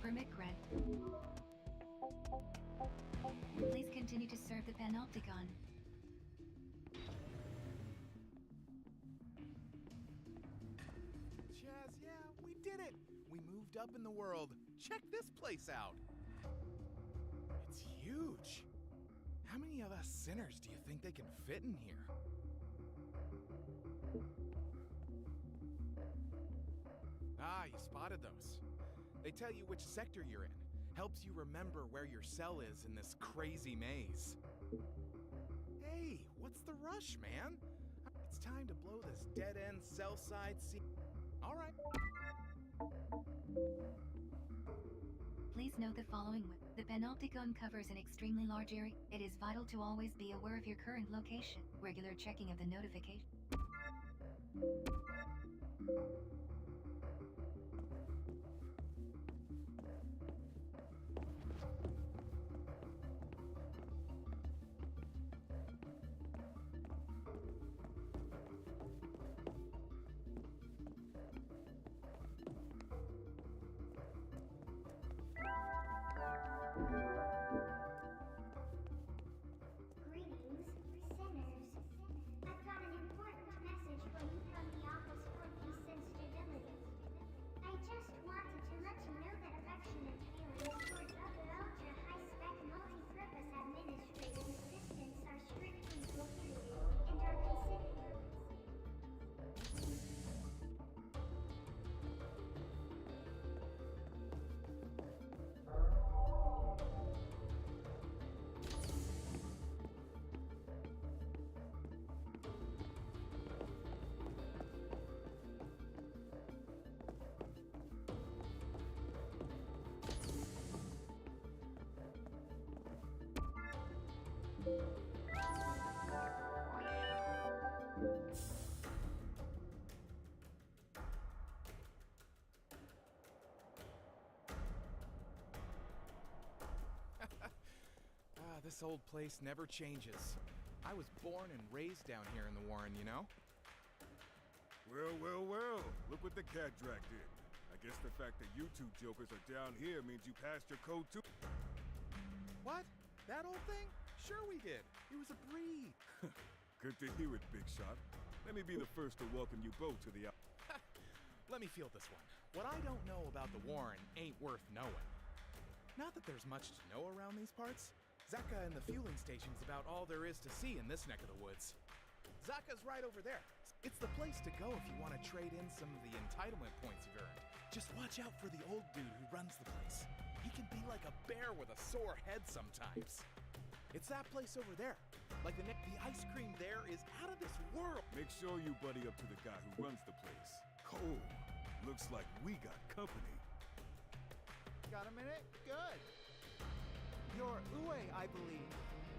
Permit grant. Please continue to serve the Panopticon. Chaz, yeah, we did it! We moved up in the world. Check this place out! It's huge! How many of us sinners do you think they can fit in here? Ah, you spotted those. They tell you which sector you're in. Helps you remember where your cell is in this crazy maze. Hey, what's the rush, man? It's time to blow this dead-end cell side All right. Please note the following. The Panopticon covers an extremely large area. It is vital to always be aware of your current location. Regular checking of the notification. Greetings, sinners. I've got an important message for you from the Office for Peace and Stability. I just wanted to let you know that affectionate feelings towards other ultra-high-spec multi-purpose administrative assistants are strictly prohibited and are considered. This old place never changes. I was born and raised down here in the Warren, you know? Well, well, well. Look what the cat dragged in. I guess the fact that you two jokers are down here means you passed your code too. What? That old thing? Sure we did. It was a breed. Good to hear it, Big Shot. Let me be the first to welcome you both to the... Let me feel this one. What I don't know about the Warren ain't worth knowing. Not that there's much to know around these parts. Zaka and the fueling station's about all there is to see in this neck of the woods. Zaka's right over there. It's the place to go if you want to trade in some of the entitlement points you've earned. Just watch out for the old dude who runs the place. He can be like a bear with a sore head sometimes. It's that place over there. Like the ice cream there is out of this world. Make sure you buddy up to the guy who runs the place. Cole, looks like we got company. Got a minute? Good. You're Uwe, I believe.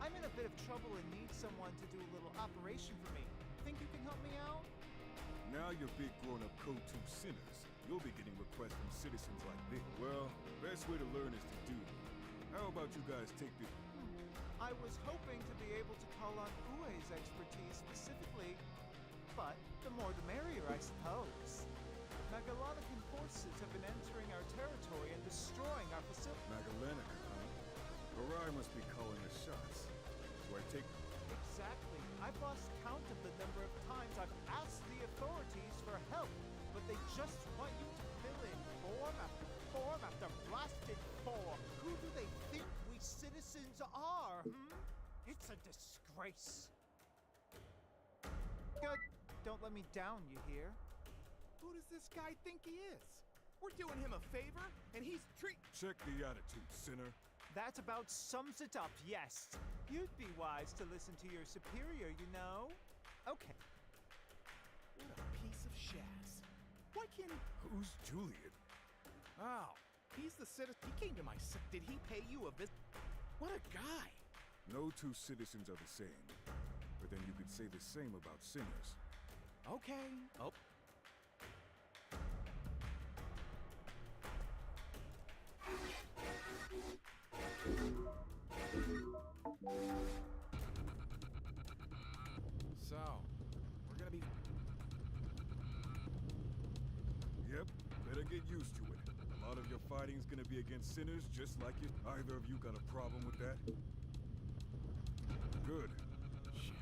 I'm in a bit of trouble and need someone to do a little operation for me. Think you can help me out? Now you're big grown-up Code 2 sinners. You'll be getting requests from citizens like this. Well, best way to learn is to do. How about you guys take this? I was hoping to be able to call on Uwe's expertise specifically, but the more the merrier, I suppose. Magellanican forces have been entering our territory and destroying our facility. Magellanica, huh? Barai must be calling the shots. Do I take... Exactly. I've lost count of the number of times I've asked the authorities for help, but they just want you to fill in form after blasted form. Who do they think we citizens are, It's a disgrace. Good. Don't let me down, you hear? Who does this guy think he is? We're doing him a favor, and he's Check the attitude, sinner. That about sums it up, yes. You'd be wise to listen to your superior, you know? Okay. What a piece of shaz. Why can't he... Who's Julian? Oh, he's the citizen. He came to my... Did he pay you a visit? What a guy. No two citizens are the same. But then you could say the same about sinners. Okay. Oh. So, we're gonna be... Yep, better get used to it. A lot of your fighting's gonna be against sinners just like you. Either of you got a problem with that? Good. Yes.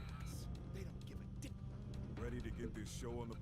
They don't give a dick. Ready to get this show on the...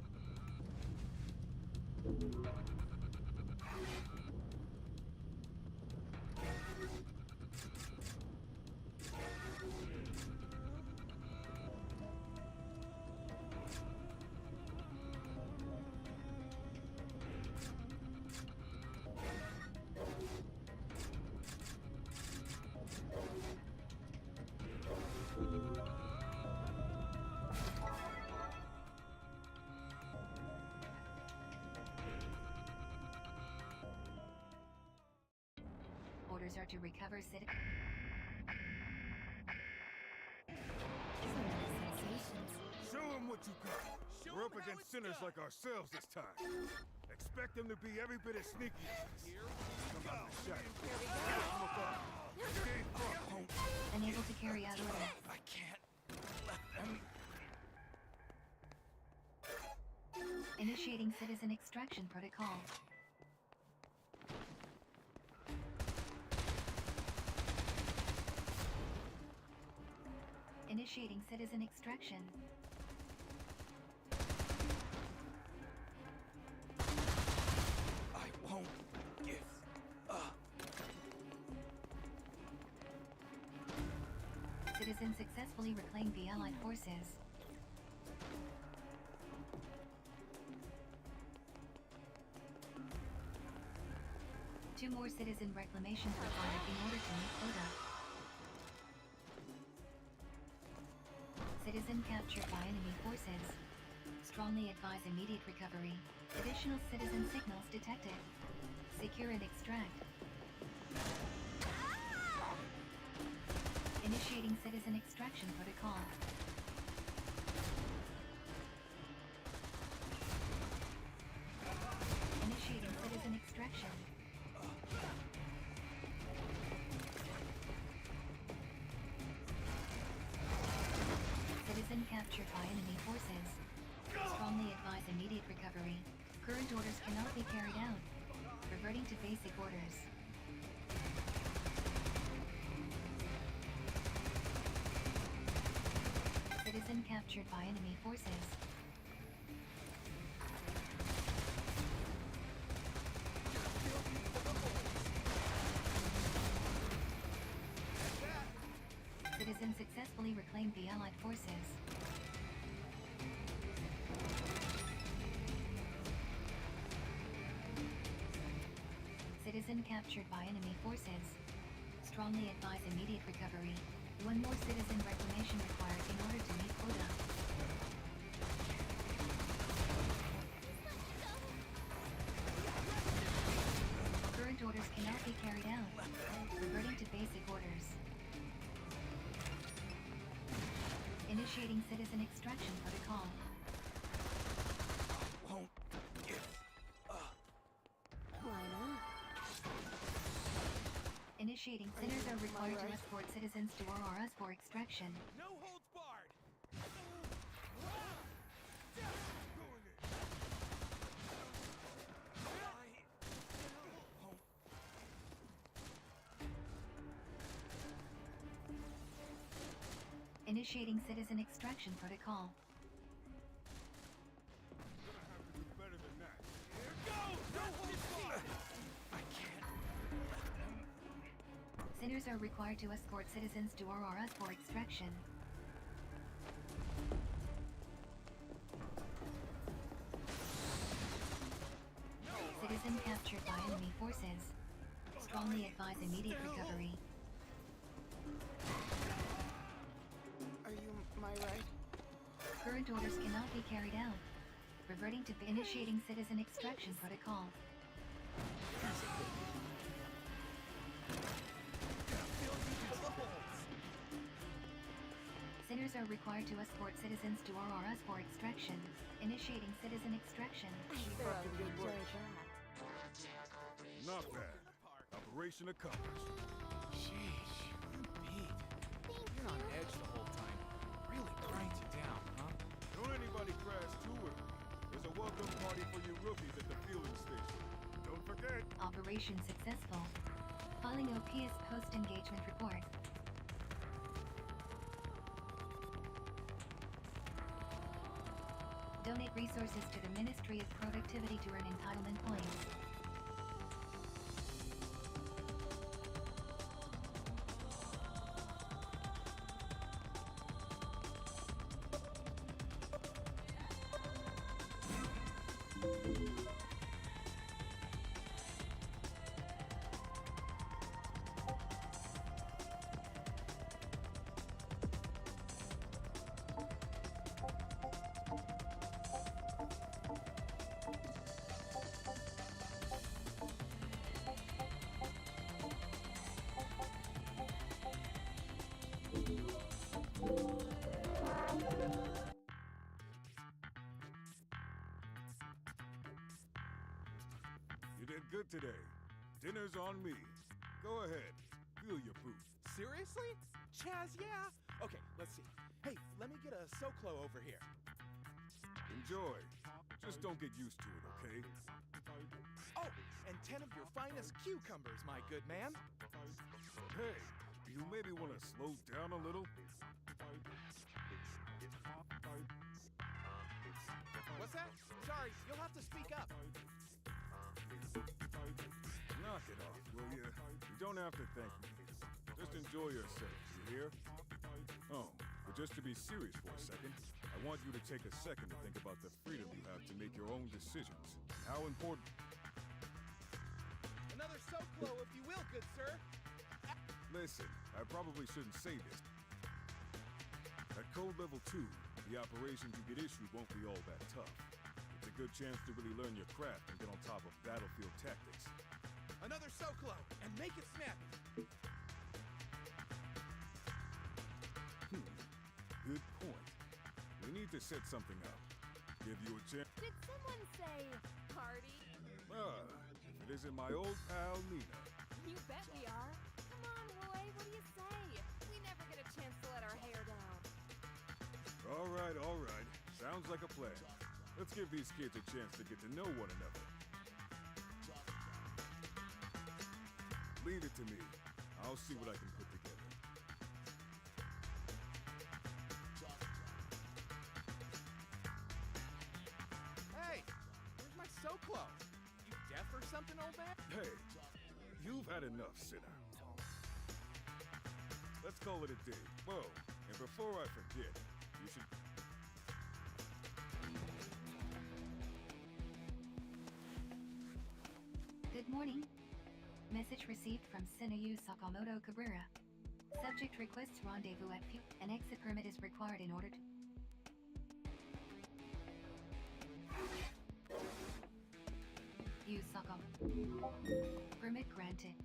Orders are to recover city. Show them what you got. We're up against sinners like ourselves this time. Expect them to be every bit as sneaky as us. Come out the shadow. Look up. Stay front. Unable to carry out orders. I can't let them. Initiating citizen extraction protocol. Initiating citizen extraction. I won't give up. Citizens successfully reclaimed the Allied forces. Two more citizen reclamations required in order to meet quota. Citizen captured by enemy forces. Strongly advise immediate recovery. Additional citizen signals detected. Secure and extract. Initiating citizen extraction protocol. Initiating citizen extraction. Citizen captured by enemy forces. Strongly advise immediate recovery. Current orders cannot be carried out. Reverting to basic orders. Citizen captured by enemy forces. Citizen successfully reclaimed the Allied forces. Citizen captured by enemy forces. Strongly advise immediate recovery. One more citizen reclamation required in order to meet quota. Current orders cannot be carried out. Reverting to basic orders. Initiating citizen extraction protocol. Won't give up. Why not? Initiating sinners are required to escort citizens to Auroras for extraction. No holds barred. Initiating citizen extraction protocol. Gonna have to do better than that. Here goes! No holds barred. I can't let them. Sinners are required to escort citizens to Auroras for extraction. Citizen captured by enemy forces. Strongly advise immediate recovery. Are you my right? Current orders cannot be carried out. Reverting to initiating citizen extraction protocol. Sinners are required to escort citizens to Auroras for extraction. Initiating citizen extraction. Keep up the good work. Not bad. Operation accomplished. Sheesh, you beat. You're on edge the whole time. Really grinds you down, huh? Don't anybody crash too early. There's a welcome party for you rookies at the fueling station. Operation successful. Filing OPS post-engagement report. Donate resources to the Ministry of Productivity to earn entitlement points. You did good today. Dinner's on me. Go ahead. Feel your food. Seriously? Chaz, yeah. Okay, let's see. Hey, let me get a SoClo over here. Enjoy. Just don't get used to it, okay? Oh, and 10 of your finest cucumbers, my good man. Hey, you maybe want to slow down a little? What's that? Sorry, you'll have to speak up. Knock it off, will ya? You don't have to thank me. Just enjoy yourself, you hear? Oh, but just to be serious for a second, I want you to take a second to think about the freedom you have to make your own decisions. How important... Another SoClo, if you will, good sir. Listen, I probably shouldn't say this. At code level 2, the operations you get issued won't be all that tough. It's a good chance to really learn your craft and get on top of battlefield tactics. Another SoClo, and make it snappy. Good point. We need to set something up. Give you a chance. Did someone say party? If it isn't my old pal, Nina. You bet we are. Come on, Roy, what do you say? We never get a chance to let our hair down. All right. Sounds like a plan. Let's give these kids a chance to get to know one another. Leave it to me. I'll see what I can put together. Hey, where's my SoClo? You deaf or something, old man? Hey, you've had enough, sinner. Let's call it a day. Whoa, and before I forget, you should... Good morning. Message received from Senayu Sakamoto Cabrera. Subject requests rendezvous at few. An exit permit is required in order to... Use Sakamoto. Permit granted.